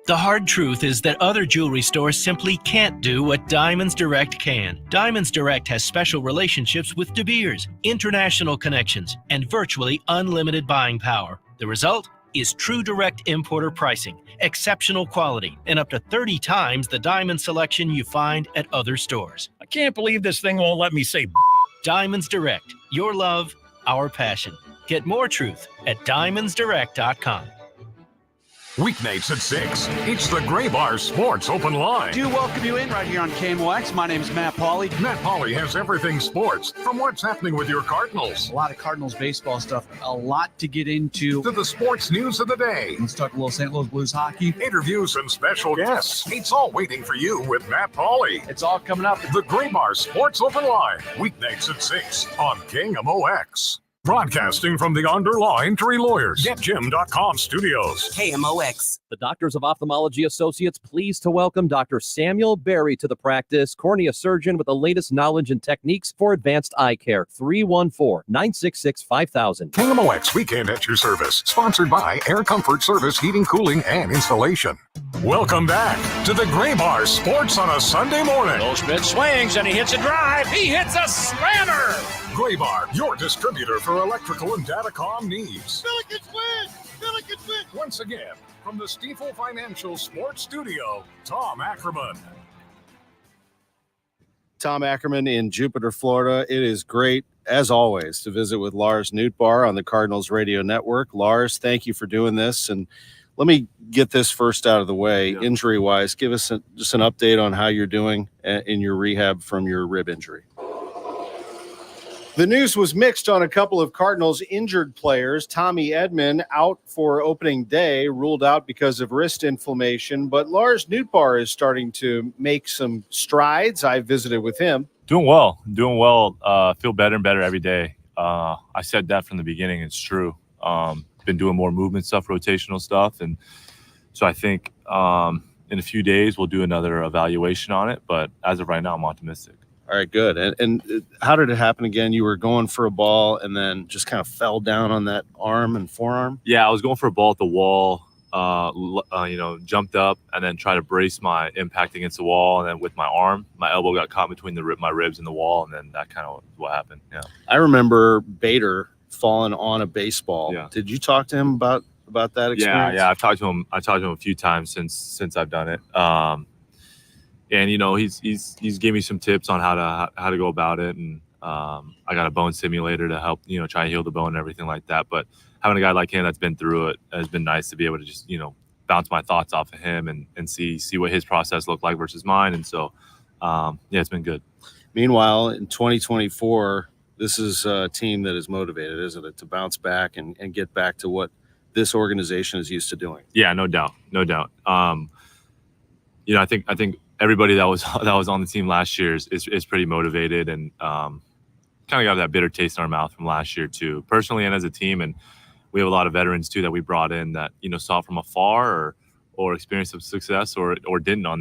Speaker 11: The hard truth is that other jewelry stores simply can't do what Diamonds Direct can. Diamonds Direct has special relationships with De Beers, international connections, and virtually unlimited buying power. The result is true direct importer pricing, exceptional quality, and up to 30 times the diamond selection you find at other stores.
Speaker 2: I can't believe this thing won't let me say
Speaker 11: Diamonds Direct, your love, our passion. Get more truth at diamondsdirect.com.
Speaker 1: Weeknights at 6. It's the Gray Bar Sports Open Line.
Speaker 10: Do welcome you in right here on KMOX. My name is Matt Pauley.
Speaker 1: Matt Pauley has everything sports, from what's happening with your Cardinals.
Speaker 10: A lot of Cardinals baseball stuff, a lot to get into.
Speaker 1: To the sports news of the day.
Speaker 10: Let's talk a little St. Louis Blues hockey.
Speaker 1: Interviews and special guests. It's all waiting for you with Matt Pauley.
Speaker 10: It's all coming up.
Speaker 1: The Gray Bar Sports Open Line. Weeknights at 6 on KMOX. Broadcasting from the Underlaw Injury Lawyers, GetJim.com studios.
Speaker 12: KMOX.
Speaker 15: The Doctors of Ophthalmology Associates pleased to welcome Dr. Samuel Berry to the practice, cornea surgeon with the latest knowledge and techniques for advanced eye care. 314-966-5000.
Speaker 1: KMOX Weekend at your service. Sponsored by Air Comfort Service Heating, Cooling, and Installation. Welcome back to the Gray Bar Sports on a Sunday morning.
Speaker 2: Goldschmidt swings and he hits a drive. He hits a slammer.
Speaker 1: Gray Bar, your distributor for electrical and datacom needs.
Speaker 3: Billikens win! Billikens win!
Speaker 1: Once again, from the Stifel Financial Sports Studio, Tom Ackerman.
Speaker 4: Tom Ackerman in Jupiter, Florida. It is great, as always, to visit with Lars Nootbaar on the Cardinals Radio Network. Lars, thank you for doing this. And let me get this first out of the way. Yeah. Injury-wise, give us just an update on how you're doing in your rehab from your rib injury. The news was mixed on a couple of Cardinals injured players. Tommy Edman out for opening day, ruled out because of wrist inflammation. But Lars Nootbaar is starting to make some strides. I visited with him.
Speaker 16: Doing well. Feel better and better every day. I said that from the beginning. It's true. Been doing more movement stuff, rotational stuff. And so I think in a few days we'll do another evaluation on it. But as of right now, I'm optimistic.
Speaker 4: All right, good. And how did it happen again? You were going for a ball and then just kind of fell down on that arm and forearm?
Speaker 16: Yeah, I was going for a ball at the wall, jumped up and then tried to brace my impact against the wall. And then with my arm, my elbow got caught between my ribs and the wall. And then that kind of what happened. Yeah.
Speaker 4: I remember Bader falling on a baseball.
Speaker 16: Yeah.
Speaker 4: Did you talk to him about about that experience?
Speaker 16: Yeah. I've talked to him a few times since I've done it. And he's gave me some tips on how to go about it, and I got a bone simulator to help try and heal the bone and everything like that. But having a guy like him that's been through it has been nice to be able to just bounce my thoughts off of him and see what his process looked like versus mine. And so it's been good.
Speaker 4: Meanwhile, in 2024, this is a team that is motivated, isn't it, to bounce back and get back to what this organization is used to doing?
Speaker 16: Yeah, no doubt. I think everybody that was on the team last year is pretty motivated, and kind of got that bitter taste in our mouth from last year too, personally and as a team. And we have a lot of veterans too that we brought in that saw from afar or experienced some success or didn't on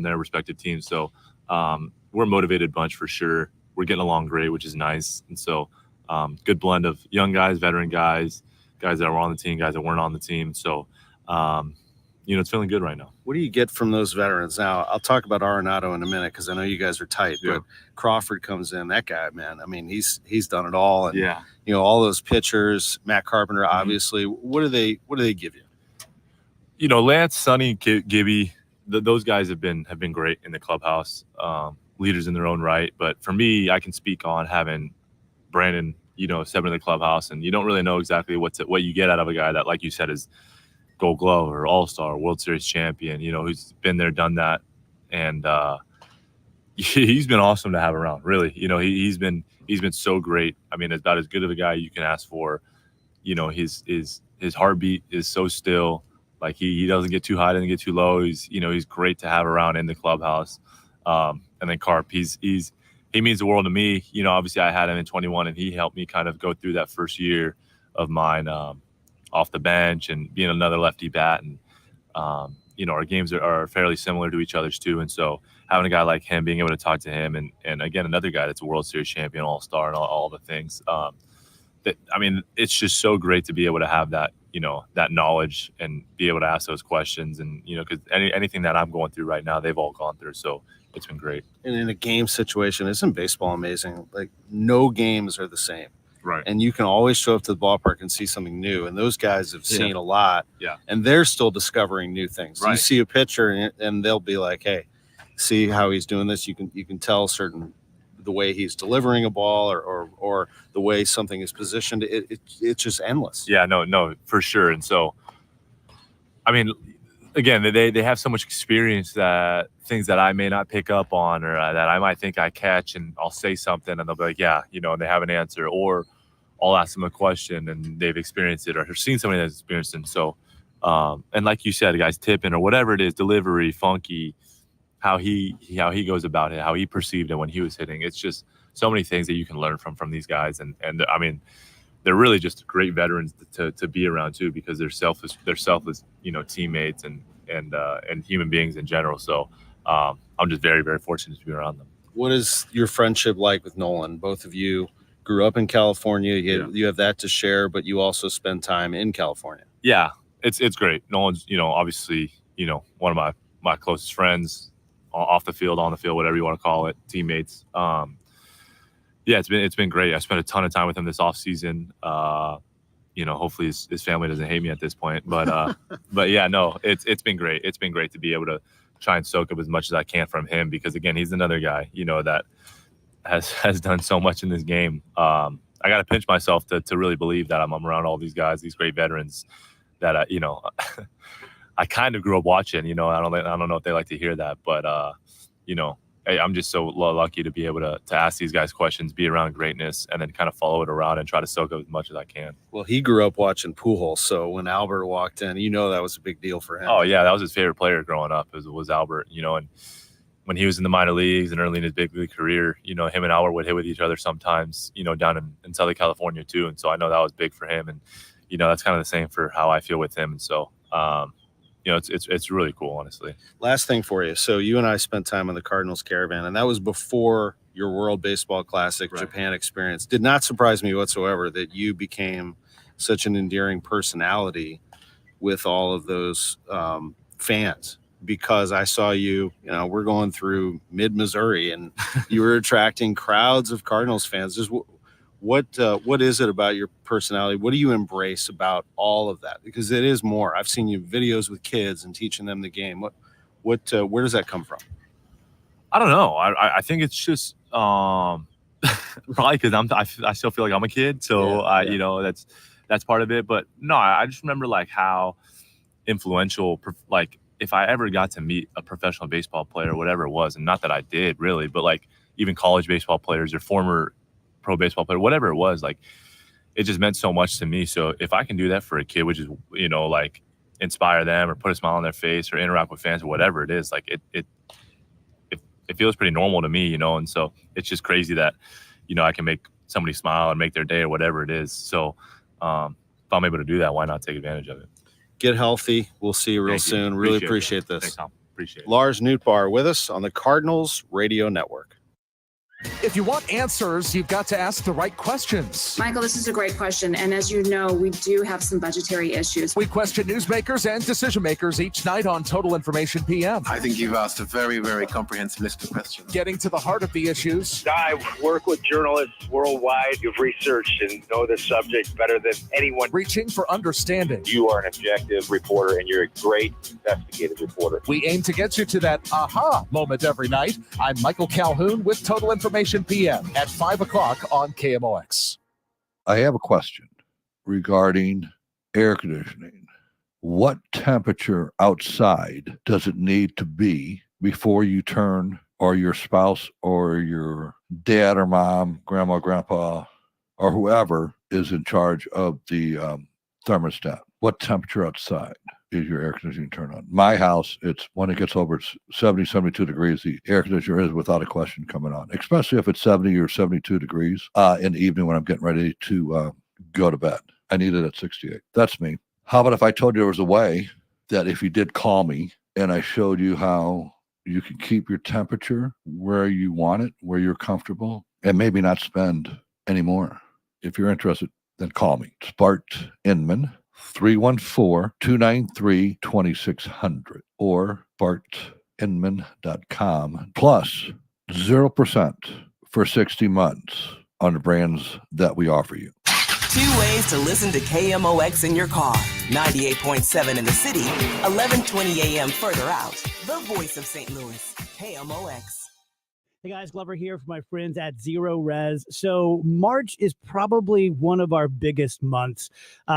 Speaker 16: their respective teams. So we're a motivated bunch for sure. We're getting along great, which is nice. And so good blend of young guys, veteran guys that were on the team, guys that weren't on the team. So it's feeling good right now.
Speaker 4: What do you get from those veterans? Now, I'll talk about Arenado in a minute because I know you guys are tight. Yeah. But Crawford comes in. That guy, man. I mean, he's done it all. And all those pitchers. Matt Carpenter, obviously. What do they give you?
Speaker 16: Lance, Sonny, Gibby. Those guys have been great in the clubhouse. Leaders in their own right. But for me, I can speak on having Brandon, stepping in the clubhouse, and you don't really know exactly what you get out of a guy that, like you said, is Gold Glove or All-Star, World Series champion, who's been there, done that. And he's been awesome to have around, really. He's been so great. I mean, about as good of a guy you can ask for. His heartbeat is so still. Like he doesn't get too high, doesn't get too low. He's great to have around in the clubhouse. And then Carp, he means the world to me. Obviously I had him in 21 and he helped me kind of go through that first year of mine off the bench and being another lefty bat. And, our games are fairly similar to each other's too. And so having a guy like him, being able to talk to him and again, another guy that's a World Series champion, All-Star and all the things, it's just so great to be able to have that, that knowledge and be able to ask those questions. And, because anything that I'm going through right now, they've all gone through. So it's been great.
Speaker 4: And in a game situation, isn't baseball amazing? Like no games are the same.
Speaker 16: Right.
Speaker 4: And you can always show up to the ballpark and see something new. And those guys have seen a lot.
Speaker 16: Yeah.
Speaker 4: And they're still discovering new things. Right. You see a pitcher and they'll be like, hey, see how he's doing this. You can tell the way he's delivering a ball or the way something is positioned. It's just endless.
Speaker 16: Yeah, no, for sure. And so, again, they have so much experience that things that I may not pick up on or that I might think I catch, and I'll say something and they'll be like, yeah, and they have an answer, or I'll ask them a question and they've experienced it or have seen somebody that's experienced it. So, and like you said, guys tipping or whatever it is, delivery, funky, how he goes about it, how he perceived it when he was hitting. It's just so many things that you can learn from these guys. And they're really just great veterans to be around too, because they're selfless, teammates and human beings in general. So I'm just very, very fortunate to be around them.
Speaker 4: What is your friendship like with Nolan? Both of you grew up in California. You have that to share, but you also spend time in California.
Speaker 16: Yeah, it's great. Nolan's, obviously, one of my closest friends, off the field, on the field, whatever you want to call it, teammates. It's been great. I spent a ton of time with him this off season. Hopefully his family doesn't hate me at this point, but yeah, no, it's been great. It's been great to be able to try and soak up as much as I can from him, because again, he's another guy, that has done so much in this game. I got to pinch myself to really believe that I'm around all these guys, these great veterans that, I kind of grew up watching. I don't know if they like to hear that, but I'm just so lucky to be able to ask these guys questions, be around greatness, and then kind of follow it around and try to soak up as much as I can.
Speaker 4: Well, he grew up watching Pujols, so when Albert walked in, that was a big deal for him.
Speaker 16: Oh yeah, that was his favorite player growing up. Was Albert. And when he was in the minor leagues and early in his big league career, him and Albert would hit with each other sometimes. Down in Southern California too, and so I know that was big for him, and that's kind of the same for how I feel with him, and so. It's really cool, honestly.
Speaker 4: Last thing for you. So you and I spent time on the Cardinals Caravan, and that was before your World Baseball Classic Japan experience. Did not surprise me whatsoever that you became such an endearing personality with all of those fans, because I saw you, we're going through mid-Missouri, and you were attracting crowds of Cardinals fans. Just What is it about your personality? What do you embrace about all of that? Because it is more. I've seen you videos with kids and teaching them the game. Where does that come from?
Speaker 16: I don't know. I think it's just probably because I still feel like I'm a kid, so you know, that's part of it. But no, I just remember like how influential, like if I ever got to meet a professional baseball player, whatever it was, and not that I did really, but like even college baseball players or former pro baseball player, whatever it was, like it just meant so much to me. So if I can do that for a kid, which is, you know, like inspire them or put a smile on their face or interact with fans or whatever it is, like it feels pretty normal to me, you know. And so it's just crazy that, you know, I can make somebody smile and make their day or whatever it is. So if I'm able to do that, why not take advantage of it?
Speaker 4: Get healthy. We'll see you real soon. Really appreciate this.
Speaker 16: Thanks, Tom. Appreciate it.
Speaker 4: Lars Nootbaar with us on the Cardinals Radio Network.
Speaker 13: If you want answers, you've got to ask the right questions.
Speaker 14: Michael, this is a great question. And as you know, we do have some budgetary issues.
Speaker 13: We question newsmakers and decision makers each night on Total Information PM.
Speaker 19: I think you've asked a very, very comprehensive list of questions.
Speaker 13: Getting to the heart of the issues.
Speaker 21: I work with journalists worldwide. You've researched and know the subject better than anyone.
Speaker 13: Reaching for understanding.
Speaker 21: You are an objective reporter, and you're a great investigative reporter.
Speaker 13: We aim to get you to that aha moment every night. I'm Michael Calhoun with Total Information PM at 5 o'clock on KMOX.
Speaker 22: I have a question regarding air conditioning. What temperature outside does it need to be before you turn, or your spouse or your dad or mom, grandma, grandpa, or whoever is in charge of the thermostat? What temperature outside is your air conditioning turned on? My house, it's when it gets over 70, 72 degrees, the air conditioner is without a question coming on, especially if it's 70 or 72 degrees in the evening when I'm getting ready to go to bed. I need it at 68. That's me. How about if I told you there was a way that if you did call me and I showed you how you can keep your temperature where you want it, where you're comfortable, and maybe not spend any more? If you're interested, then call me. It's Bart Inman. 314-293-2600 or bartinman.com, plus 0% for 60 months on the brands that we offer you.
Speaker 12: 2 ways to listen to KMOX in your car. 98.7 in the city, 1120 AM further out. The voice of St. Louis, KMOX.
Speaker 24: Hey guys, Glover here for my friends at Zero Res. So March is probably one of our biggest months,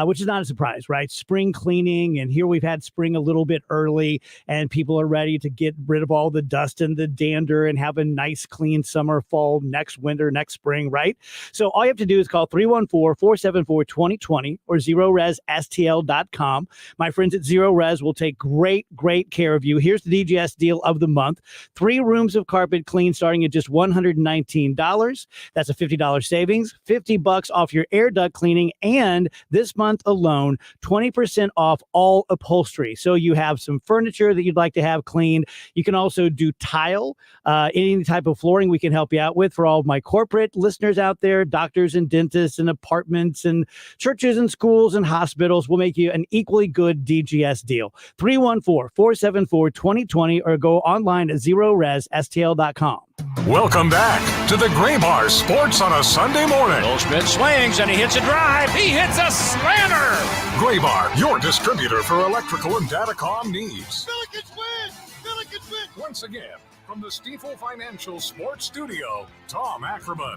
Speaker 24: which is not a surprise, right? Spring cleaning, and here we've had spring a little bit early, and people are ready to get rid of all the dust and the dander and have a nice, clean summer, fall, next winter, next spring, right? So all you have to do is call 314-474-2020 or ZeroResSTL.com. My friends at Zero Res will take great care of you. Here's the DGS deal of the month. 3 rooms of carpet clean starting at just $119. That's a $50 savings, $50 off your air duct cleaning, and this month alone, 20% off all upholstery. So you have some furniture that you'd like to have cleaned. You can also do tile, any type of flooring we can help you out with. For all of my corporate listeners out there, doctors and dentists and apartments and churches and schools and hospitals, will make you an equally good DGS deal. 314-474-2020 or go online at ZeroResSTL.com.
Speaker 1: Welcome back to the Gray Bar Sports on a Sunday morning.
Speaker 2: Goldschmidt swings and he hits a drive. He hits a slammer.
Speaker 1: Gray Bar, your distributor for electrical and datacom needs.
Speaker 3: Billikens win! Billikens win!
Speaker 1: Once again, from the Stifel Financial Sports Studio, Tom Ackerman.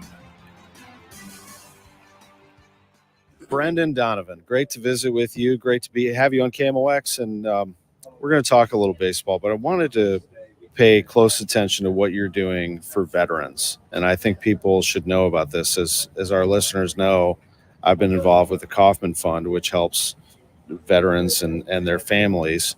Speaker 4: Brendan Donovan, great to visit with you. Great to have you on KMOX, and we're going to talk a little baseball, but I wanted to pay close attention to what you're doing for veterans. And I think people should know about this. As our listeners know, I've been involved with the Kauffman Fund, which helps veterans and their families.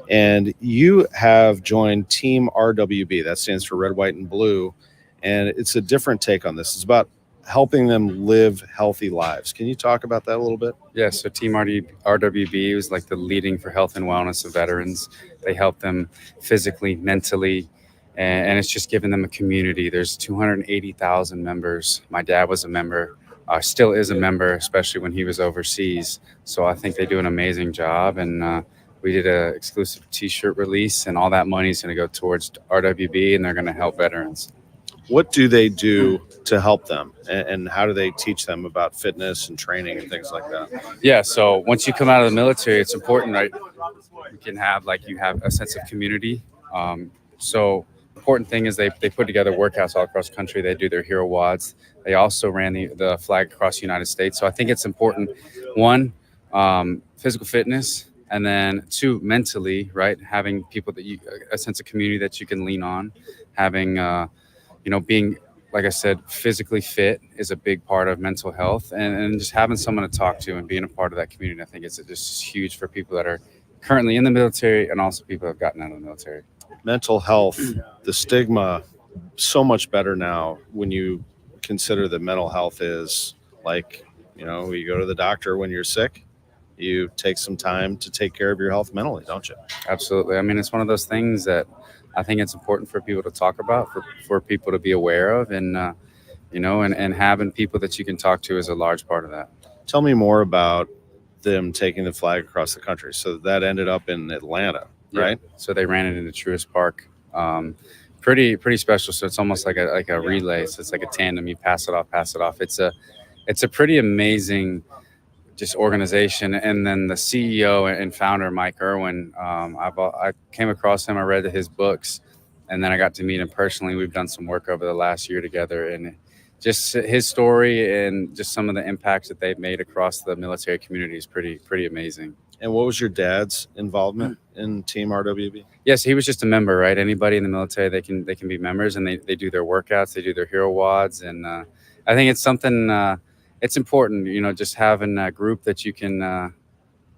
Speaker 4: And you have joined Team RWB. That stands for Red, White, and Blue. And it's a different take on this. It's about helping them live healthy lives. Can you talk about that a little bit?
Speaker 25: Yeah, so Team RWB was like the leading for health and wellness of veterans. They help them physically, mentally, and it's just giving them a community. There's 280,000 members. My dad was a member, still is a member, especially when he was overseas. So I think they do an amazing job, and we did an exclusive T-shirt release, and all that money is going to go towards RWB, and they're going to help veterans.
Speaker 4: What do they do to help them, and how do they teach them about fitness and training and things like that?
Speaker 25: Yeah, so once you come out of the military, it's important, right? You can have you have a sense of community. So important thing is they put together workouts all across the country. They do their hero wads. They also ran the flag across the United States. So I think it's important, one, physical fitness, and then two, mentally, right? Having people that a sense of community that you can lean on, having, being, like I said, physically fit is a big part of mental health, and just having someone to talk to and being a part of that community, I think it's just huge for people that are currently in the military and also people that have gotten out of the military.
Speaker 4: Mental health, the stigma, so much better now when you consider that mental health is like, you go to the doctor when you're sick. You take some time to take care of your health mentally, don't you?
Speaker 25: Absolutely. I mean, it's one of those things that I think it's important for people to talk about, for people to be aware of, and and having people that you can talk to is a large part of that.
Speaker 4: Tell me more about them taking the flag across the country. So that ended up in Atlanta, right?
Speaker 25: Yeah. So they ran it into Truist Park. Pretty special. So it's almost like a relay. So it's like a tandem. You pass it off. It's a pretty amazing just organization. And then the CEO and founder, Mike Irwin, I came across him. I read his books, and then I got to meet him personally. We've done some work over the last year together, and just his story and just some of the impacts that they've made across the military community is pretty amazing.
Speaker 4: And what was your dad's involvement in Team RWB?
Speaker 25: Yes, he was just a member, right? Anybody in the military, they can be members, and they do their workouts, they do their hero wads, and I think it's something. It's important, just having a group that you can,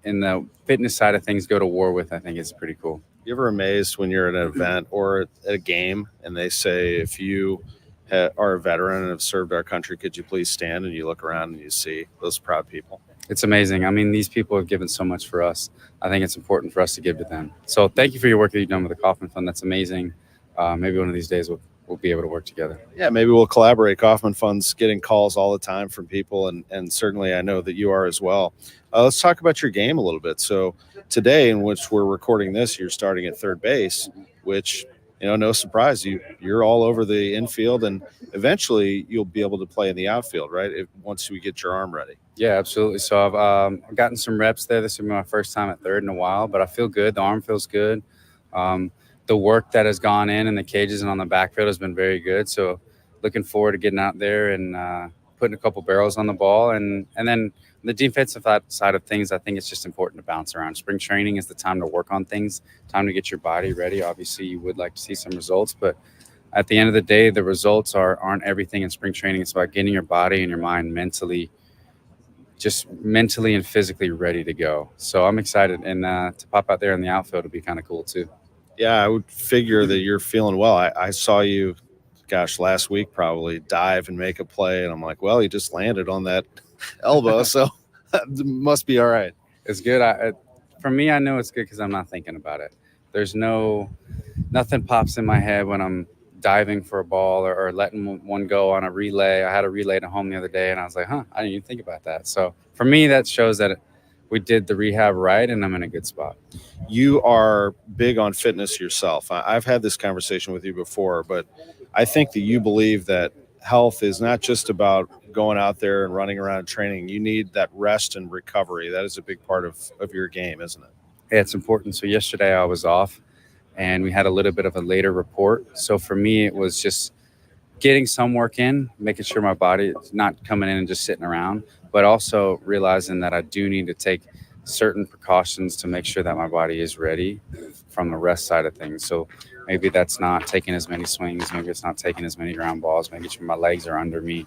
Speaker 25: in the fitness side of things, go to war with. I think is pretty cool.
Speaker 4: You ever amazed when you're at an event or at a game and they say, if you are a veteran and have served our country, could you please stand? And you look around and you see those proud people.
Speaker 25: It's amazing. I mean, these people have given so much for us. I think it's important for us to give to them. So thank you for your work that you've done with the Kauffman Fund. That's amazing. Maybe one of these days we'll be able to work together.
Speaker 4: Yeah, maybe we'll collaborate. Kauffman Fund's getting calls all the time from people, and certainly I know that you are as well. Let's talk about your game a little bit. So today, in which we're recording this, you're starting at third base, which, no surprise, you're all over the infield, and eventually you'll be able to play in the outfield, right? Once we get your arm ready.
Speaker 25: Yeah, absolutely. So I've gotten some reps there. This will be my first time at third in a while, but I feel good. The arm feels good. The work that has gone in the cages and on the backfield has been very good. So looking forward to getting out there and putting a couple barrels on the ball. And then the defensive side of things, I think it's just important to bounce around. Spring training is the time to work on things, time to get your body ready. Obviously, you would like to see some results, but at the end of the day, the results aren't everything in spring training. It's about getting your body and your mind mentally and physically ready to go. So I'm excited, and to pop out there in the outfield would be kind of cool too.
Speaker 4: Yeah, I would figure that you're feeling well. I saw you, last week probably, dive and make a play, and I'm like, well, he just landed on that elbow, so it must be all right.
Speaker 25: It's good. For me, I know it's good because I'm not thinking about it. There's nothing pops in my head when I'm diving for a ball or letting one go on a relay. I had a relay at home the other day, and I was like, I didn't even think about that. So for me, that shows that we did the rehab right, and I'm in a good spot.
Speaker 4: You are big on fitness yourself. I've had this conversation with you before, but I think that you believe that health is not just about going out there and running around training. You need that rest and recovery. That is a big part of your game, isn't it?
Speaker 25: Yeah, it's important. So yesterday I was off, and we had a little bit of a later report. So for me, it was just getting some work in, making sure my body is not coming in and just sitting around, but also realizing that I do need to take certain precautions to make sure that my body is ready from the rest side of things. So maybe that's not taking as many swings, maybe it's not taking as many ground balls, making sure my legs are under me.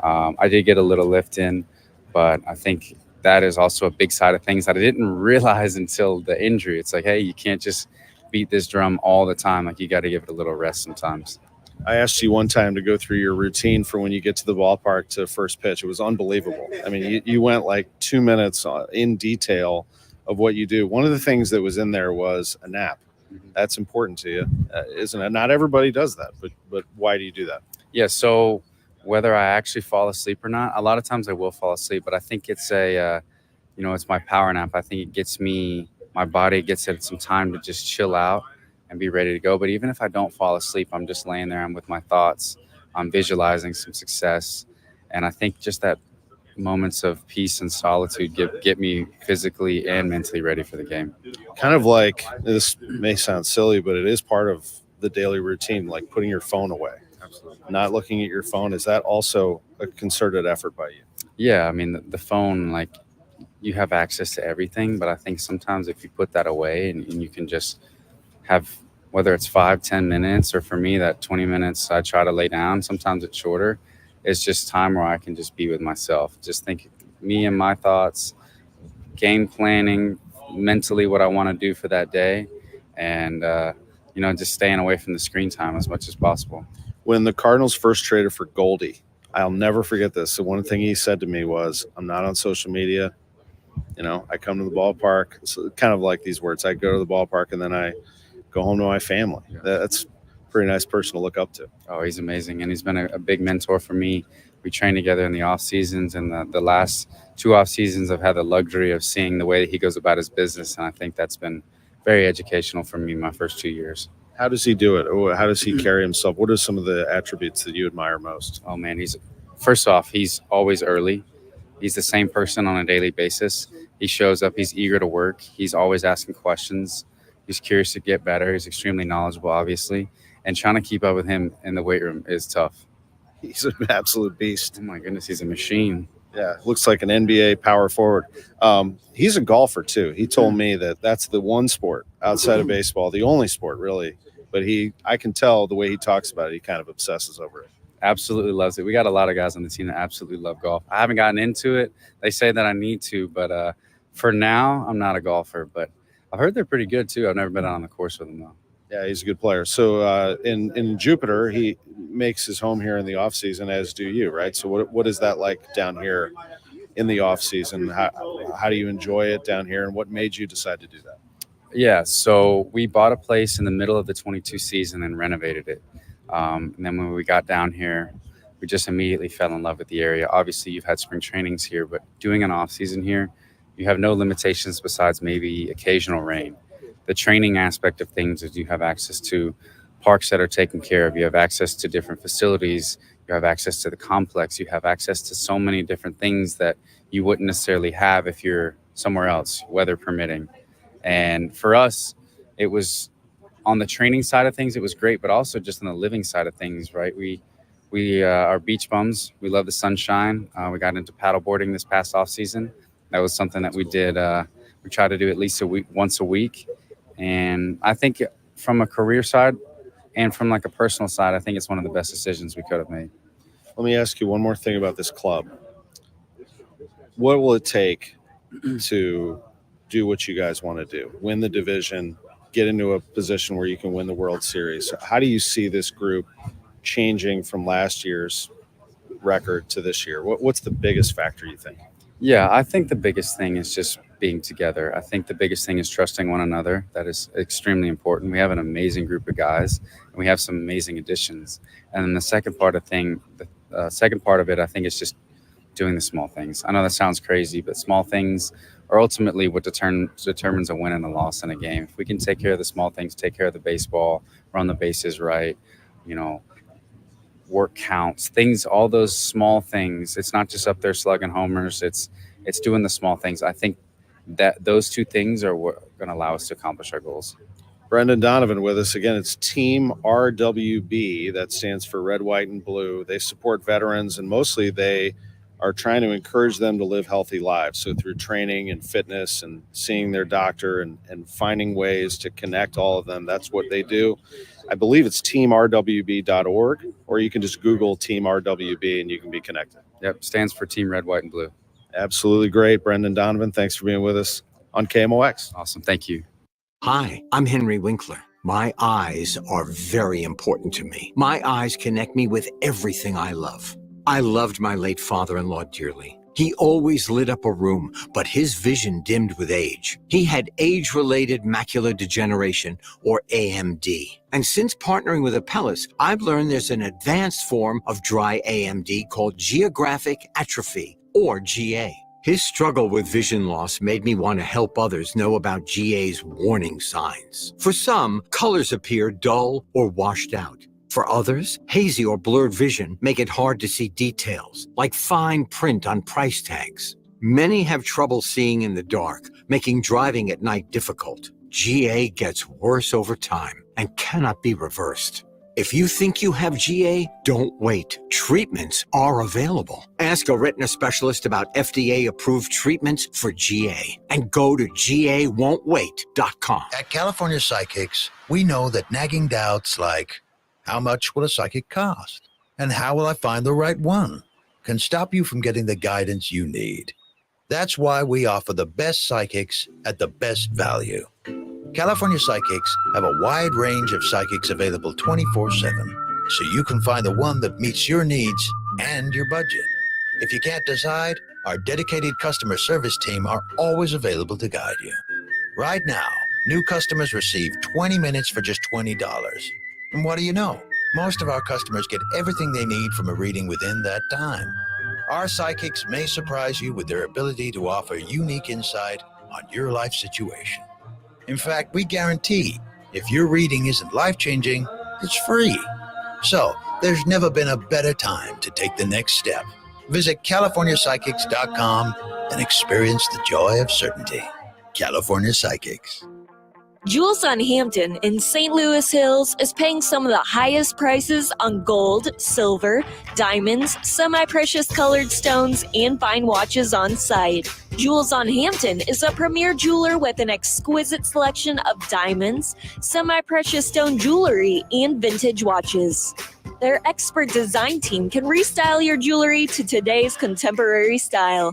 Speaker 25: I did get a little lift in, but I think that is also a big side of things that I didn't realize until the injury. It's like, hey, you can't just beat this drum all the time. Like, you got to give it a little rest sometimes.
Speaker 4: I asked you one time to go through your routine for when you get to the ballpark to first pitch. It was unbelievable. I mean, you went like 2 minutes in detail of what you do. One of the things that was in there was a nap. That's important to you, isn't it? Not everybody does that, but why do you do that?
Speaker 25: Yeah, so whether I actually fall asleep or not, a lot of times I will fall asleep, but I think it's it's my power nap. I think it gets my body gets it some time to just chill out and be ready to go. But even if I don't fall asleep, I'm just laying there, I'm with my thoughts. I'm visualizing some success. And I think just that moments of peace and solitude get me physically and mentally ready for the game.
Speaker 4: Kind of like, this may sound silly, but it is part of the daily routine, like putting your phone away.
Speaker 25: Absolutely.
Speaker 4: Not looking at your phone. Is that also a concerted effort by you?
Speaker 25: Yeah, I mean, the phone, like, you have access to everything, but I think sometimes if you put that away and you can just have, whether it's 5-10 minutes, or for me that 20 minutes I try to lay down, sometimes it's shorter, it's just time where I can just be with myself, just think me and my thoughts, game planning mentally what I want to do for that day, and just staying away from the screen time as much as possible.
Speaker 4: When the Cardinals first traded for Goldie, I'll never forget this. So one thing he said to me was, I'm not on social media. I come to the ballpark. It's kind of like these words. I go to the ballpark and then I go home to my family. Yeah. That's a pretty nice person to look up to.
Speaker 25: Oh, he's amazing. And he's been a big mentor for me. We train together in the off seasons, and the last 2 off seasons I've had the luxury of seeing the way that he goes about his business. And I think that's been very educational for me my first 2 years.
Speaker 4: How does he do it? How does he carry himself? What are some of the attributes that you admire most?
Speaker 25: Oh man, first off, he's always early. He's the same person on a daily basis. He shows up. He's eager to work. He's always asking questions. He's curious to get better. He's extremely knowledgeable, obviously. And trying to keep up with him in the weight room is tough.
Speaker 4: He's an absolute beast.
Speaker 25: Oh, my goodness. He's a machine.
Speaker 4: Yeah, looks like an NBA power forward. He's a golfer, too. He told me that that's the one sport outside of baseball, the only sport, really. But I can tell the way he talks about it, he kind of obsesses over it.
Speaker 25: Absolutely loves it. We got a lot of guys on the team that absolutely love golf. I haven't gotten into it. They say that I need to, but for now, I'm not a golfer. But I've heard they're pretty good, too. I've never been out on the course with them, though.
Speaker 4: Yeah, he's a good player. So in Jupiter, he makes his home here in the offseason, as do you, right? So what is that like down here in the offseason? How do you enjoy it down here, and what made you decide to do that?
Speaker 25: Yeah, so we bought a place in the middle of the 22 season and renovated it. And then when we got down here, we just immediately fell in love with the area. Obviously, you've had spring trainings here, but doing an off season here, you have no limitations besides maybe occasional rain. The training aspect of things is you have access to parks that are taken care of. You have access to different facilities. You have access to the complex. You have access to so many different things that you wouldn't necessarily have if you're somewhere else, weather permitting. And for us, it was on the training side of things, it was great, but also just on the living side of things, right? We are beach bums. We love the sunshine. We got into paddleboarding this past off season. That was something that we did. We try to do at least once a week. And I think from a career side and from like a personal side, I think it's one of the best decisions we could have made.
Speaker 4: Let me ask you one more thing about this club. What will it take to do what you guys want to do? Win the division, get into a position where you can win the World Series. How do you see this group changing from last year's record to this year? What's the biggest factor, you think?
Speaker 25: Yeah, I think the biggest thing is just being together. I think the biggest thing is trusting one another. That is extremely important. We have an amazing group of guys, and we have some amazing additions. And then the second part of it, I think, is just doing the small things. I know that sounds crazy, but small things are ultimately what determines a win and a loss in a game. If we can take care of the small things, take care of the baseball, run the bases right, work counts, things, all those small things. It's not just up there slugging homers. It's doing the small things. I think that those two things are what are going to allow us to accomplish our goals.
Speaker 4: Brendan Donovan with us. Again, it's Team RWB. That stands for Red, White, and Blue. They support veterans, and mostly they are trying to encourage them to live healthy lives. So through training and fitness and seeing their doctor and finding ways to connect all of them, that's what they do. I believe it's teamrwb.org, or you can just Google Team RWB and you can be connected.
Speaker 25: Yep, stands for Team Red, White, and Blue.
Speaker 4: Absolutely great. Brendan Donovan, thanks for being with us on KMOX.
Speaker 25: Awesome. Thank you.
Speaker 6: Hi, I'm Henry Winkler. My eyes are very important to me. My eyes connect me with everything I love. I loved my late father-in-law dearly. He always lit up a room, but his vision dimmed with age. He had age-related macular degeneration, or AMD. And since partnering with Apellis, I've learned there's an advanced form of dry AMD called geographic atrophy, or GA. His struggle with vision loss made me want to help others know about GA's warning signs. For some, colors appear dull or washed out. For others, hazy or blurred vision make it hard to see details, like fine print on price tags. Many have trouble seeing in the dark, making driving at night difficult. GA gets worse over time and cannot be reversed. If you think you have GA, don't wait. Treatments are available. Ask a retina specialist about FDA-approved treatments for GA and go to GAWon'tWait.com.
Speaker 9: At California Psychics, we know that nagging doubts like, how much will a psychic cost? And how will I find the right one? Can stop you from getting the guidance you need. That's why we offer the best psychics at the best value. California Psychics have a wide range of psychics available 24/7, so you can find the one that meets your needs and your budget. If you can't decide, our dedicated customer service team are always available to guide you. Right now, new customers receive 20 minutes for just $20. And what do you know? Most of our customers get everything they need from a reading within that time. Our psychics may surprise you with their ability to offer unique insight on your life situation. In fact, we guarantee if your reading isn't life-changing, it's free. So, there's never been a better time to take the next step. Visit CaliforniaPsychics.com and experience the joy of certainty. California Psychics.
Speaker 17: Jewels on Hampton in St. Louis Hills is paying some of the highest prices on gold, silver, diamonds, semi-precious colored stones, and fine watches on site. Jewels on Hampton is a premier jeweler with an exquisite selection of diamonds, semi-precious stone jewelry, and vintage watches. Their expert design team can restyle your jewelry to today's contemporary style.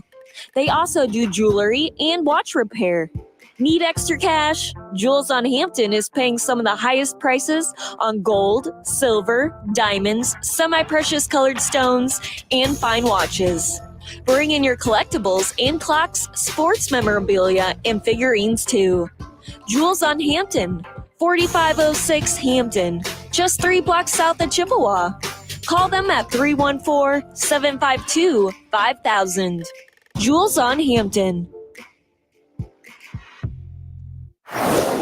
Speaker 17: They also do jewelry and watch repair. Need extra cash? Jewels on Hampton is paying some of the highest prices on gold, silver, diamonds, semi-precious colored stones, and fine watches. Bring in your collectibles and clocks, sports memorabilia, and figurines too. Jewels on Hampton, 4506 Hampton, just 3 blocks south of Chippewa. Call them at 314-752-5000. Jewels on Hampton.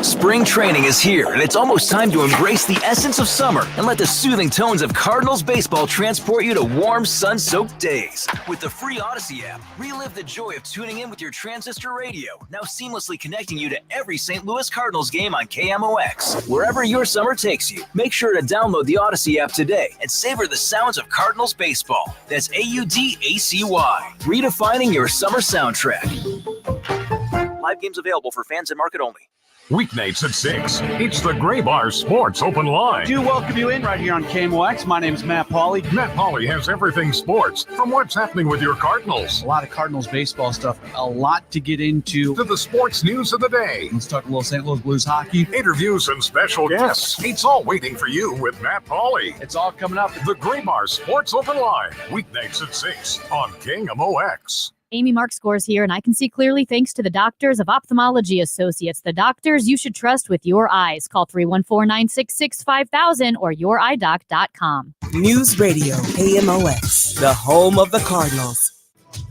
Speaker 18: Spring training is here, and it's almost time to embrace the essence of summer and let the soothing tones of Cardinals baseball transport you to warm, sun-soaked days. With the free Odyssey app, relive the joy of tuning in with your transistor radio, now seamlessly connecting you to every St. Louis Cardinals game on KMOX. Wherever your summer takes you, make sure to download the Odyssey app today and savor the sounds of Cardinals baseball. That's AUDACY, redefining your summer soundtrack. Live games available for fans and market only.
Speaker 1: Weeknights at 6. It's the Gray Bar Sports Open Line.
Speaker 10: Do welcome you in right here on KMOX. My name is Matt Pauley.
Speaker 1: Matt Pauley has everything sports, from what's happening with your Cardinals,
Speaker 10: A lot of Cardinals baseball stuff, a lot to get into.
Speaker 1: to the sports news of the day,
Speaker 10: Let's talk a little St. Louis Blues hockey.
Speaker 1: interviews and special guests. It's all waiting for you with Matt Pauley.
Speaker 10: It's all coming up.
Speaker 1: The Gray Bar Sports Open Line. Weeknights at 6 on KMOX.
Speaker 20: Amy Mark scores here, and I can see clearly thanks to the Doctors of Ophthalmology Associates, the doctors you should trust with your eyes. Call 314-966-5000 or youridoc.com.
Speaker 12: News Radio, KMOX, the home of the Cardinals.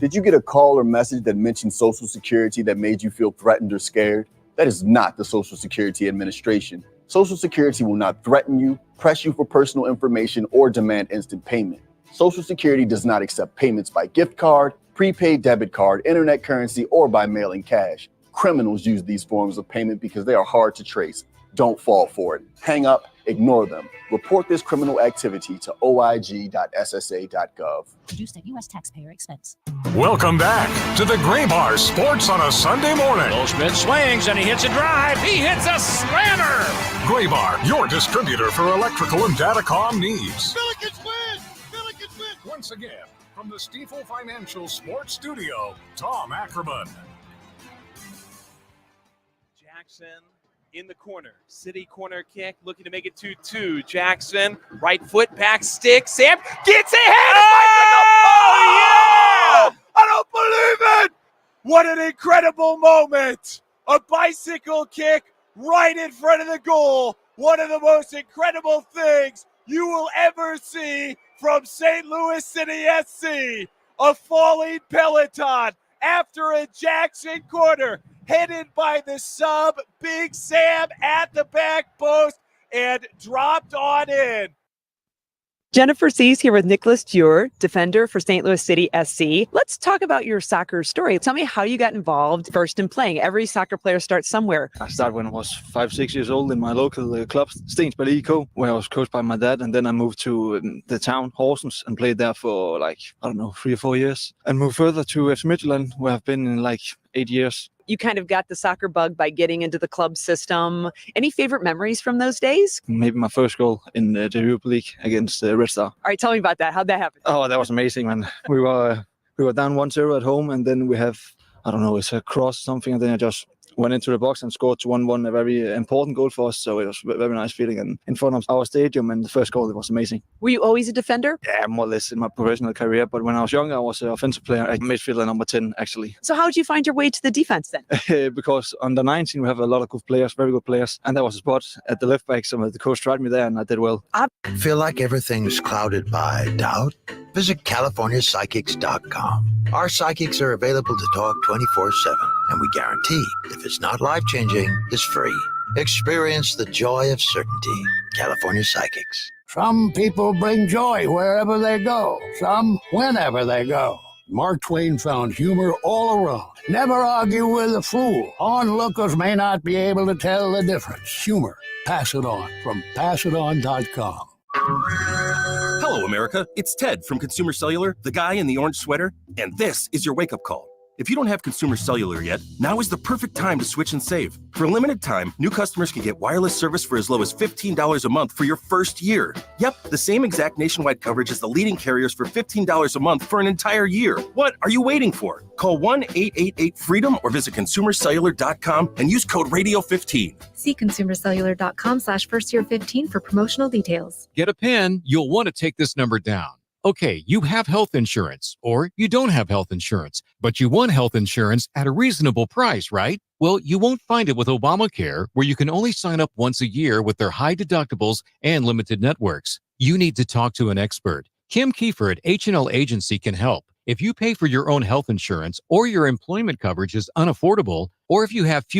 Speaker 23: Did you get a call or message that mentioned Social Security that made you feel threatened or scared? That is not the Social Security Administration. Social Security will not threaten you, press you for personal information, or demand instant payment. Social Security does not accept payments by gift card, prepaid debit card, internet currency, or by mailing cash. Criminals use these forms of payment because they are hard to trace. Don't fall for it. Hang up, ignore them. Report this criminal activity to oig.ssa.gov.
Speaker 20: Produced at U.S. taxpayer expense.
Speaker 1: Welcome back to the Gray Bar Sports on a Sunday morning.
Speaker 2: Goldschmidt swings and he hits a drive. He hits a slammer.
Speaker 1: Gray Bar, your distributor for electrical and datacom needs.
Speaker 3: Billikens win! Billikens win!
Speaker 1: Once again, from the Stifel Financial Sports Studio, Tom Ackerman.
Speaker 10: Jackson in the corner. City corner kick, looking to make it 2-2. Jackson, right foot, back stick. Sam gets ahead. Oh, yeah! I don't believe it! What an incredible moment. A bicycle kick right in front of the goal. One of the most incredible things you will ever see from St. Louis City SC. A falling Peloton after a Jackson corner, headed by the sub, Big Sam at the back post, and dropped on in.
Speaker 5: Jennifer C's here with Nicholas Dewar, defender for St. Louis City SC. Let's talk about your soccer story. Tell me how you got involved first in playing. Every soccer player starts somewhere.
Speaker 7: I started when I was 5-6 years old in my local club, Stensberg IK, where I was coached by my dad. And then I moved to the town, Horsens, and played there for 3 or 4 years. And moved further to FC Midtjylland, where I've been in 8 years.
Speaker 5: You kind of got the soccer bug by getting into the club system. Any favorite memories from those days?
Speaker 7: Maybe my first goal in the Europa League against Red Star.
Speaker 5: All right, tell me about that. How'd that happen?
Speaker 7: Oh, that was amazing, man. We were down 1-0 at home, and then we have, it's a cross or something, and then I just went into the box and scored 1-1, a very important goal for us. So it was a very nice feeling, and in front of our stadium, and the first goal, it was amazing.
Speaker 5: Were you always a defender?
Speaker 7: Yeah, more or less in my professional career. But when I was younger, I was an offensive player, midfielder number 10, actually.
Speaker 5: So how did you find your way to the defense then?
Speaker 7: Because under 19, we have a lot of good players, very good players. And there was a spot at the left back, so the coach tried me there, and I did well.
Speaker 9: Feel like everything's clouded by doubt? Visit CaliforniaPsychics.com. Our psychics are available to talk 24/7, and we guarantee if it's not life-changing, it's free. Experience the joy of certainty. California Psychics.
Speaker 8: Some people bring joy wherever they go, some whenever they go. Mark Twain found humor all around. Never argue with a fool. Onlookers may not be able to tell the difference. Humor. Pass it on from passiton.com.
Speaker 11: Hello, America. It's Ted from Consumer Cellular, the guy in the orange sweater, and this is your wake-up call. If you don't have Consumer Cellular yet, now is the perfect time to switch and save. For a limited time, new customers can get wireless service for as low as $15 a month for your first year. Yep, the same exact nationwide coverage as the leading carriers for $15 a month for an entire year. What are you waiting for? Call 1-888-FREEDOM or visit consumercellular.com and use code RADIO15.
Speaker 15: See consumercellular.com/firstyear15 for promotional details.
Speaker 26: Get a pen. You'll want to take this number down. Okay, you have health insurance, or you don't have health insurance, but you want health insurance at a reasonable price, right? Well, you won't find it with Obamacare, where you can only sign up once a year with their high deductibles and limited networks. You need to talk to an expert. Kim Kiefer at H&L Agency can help. If you pay for your own health insurance, or your employment coverage is unaffordable, or if you have few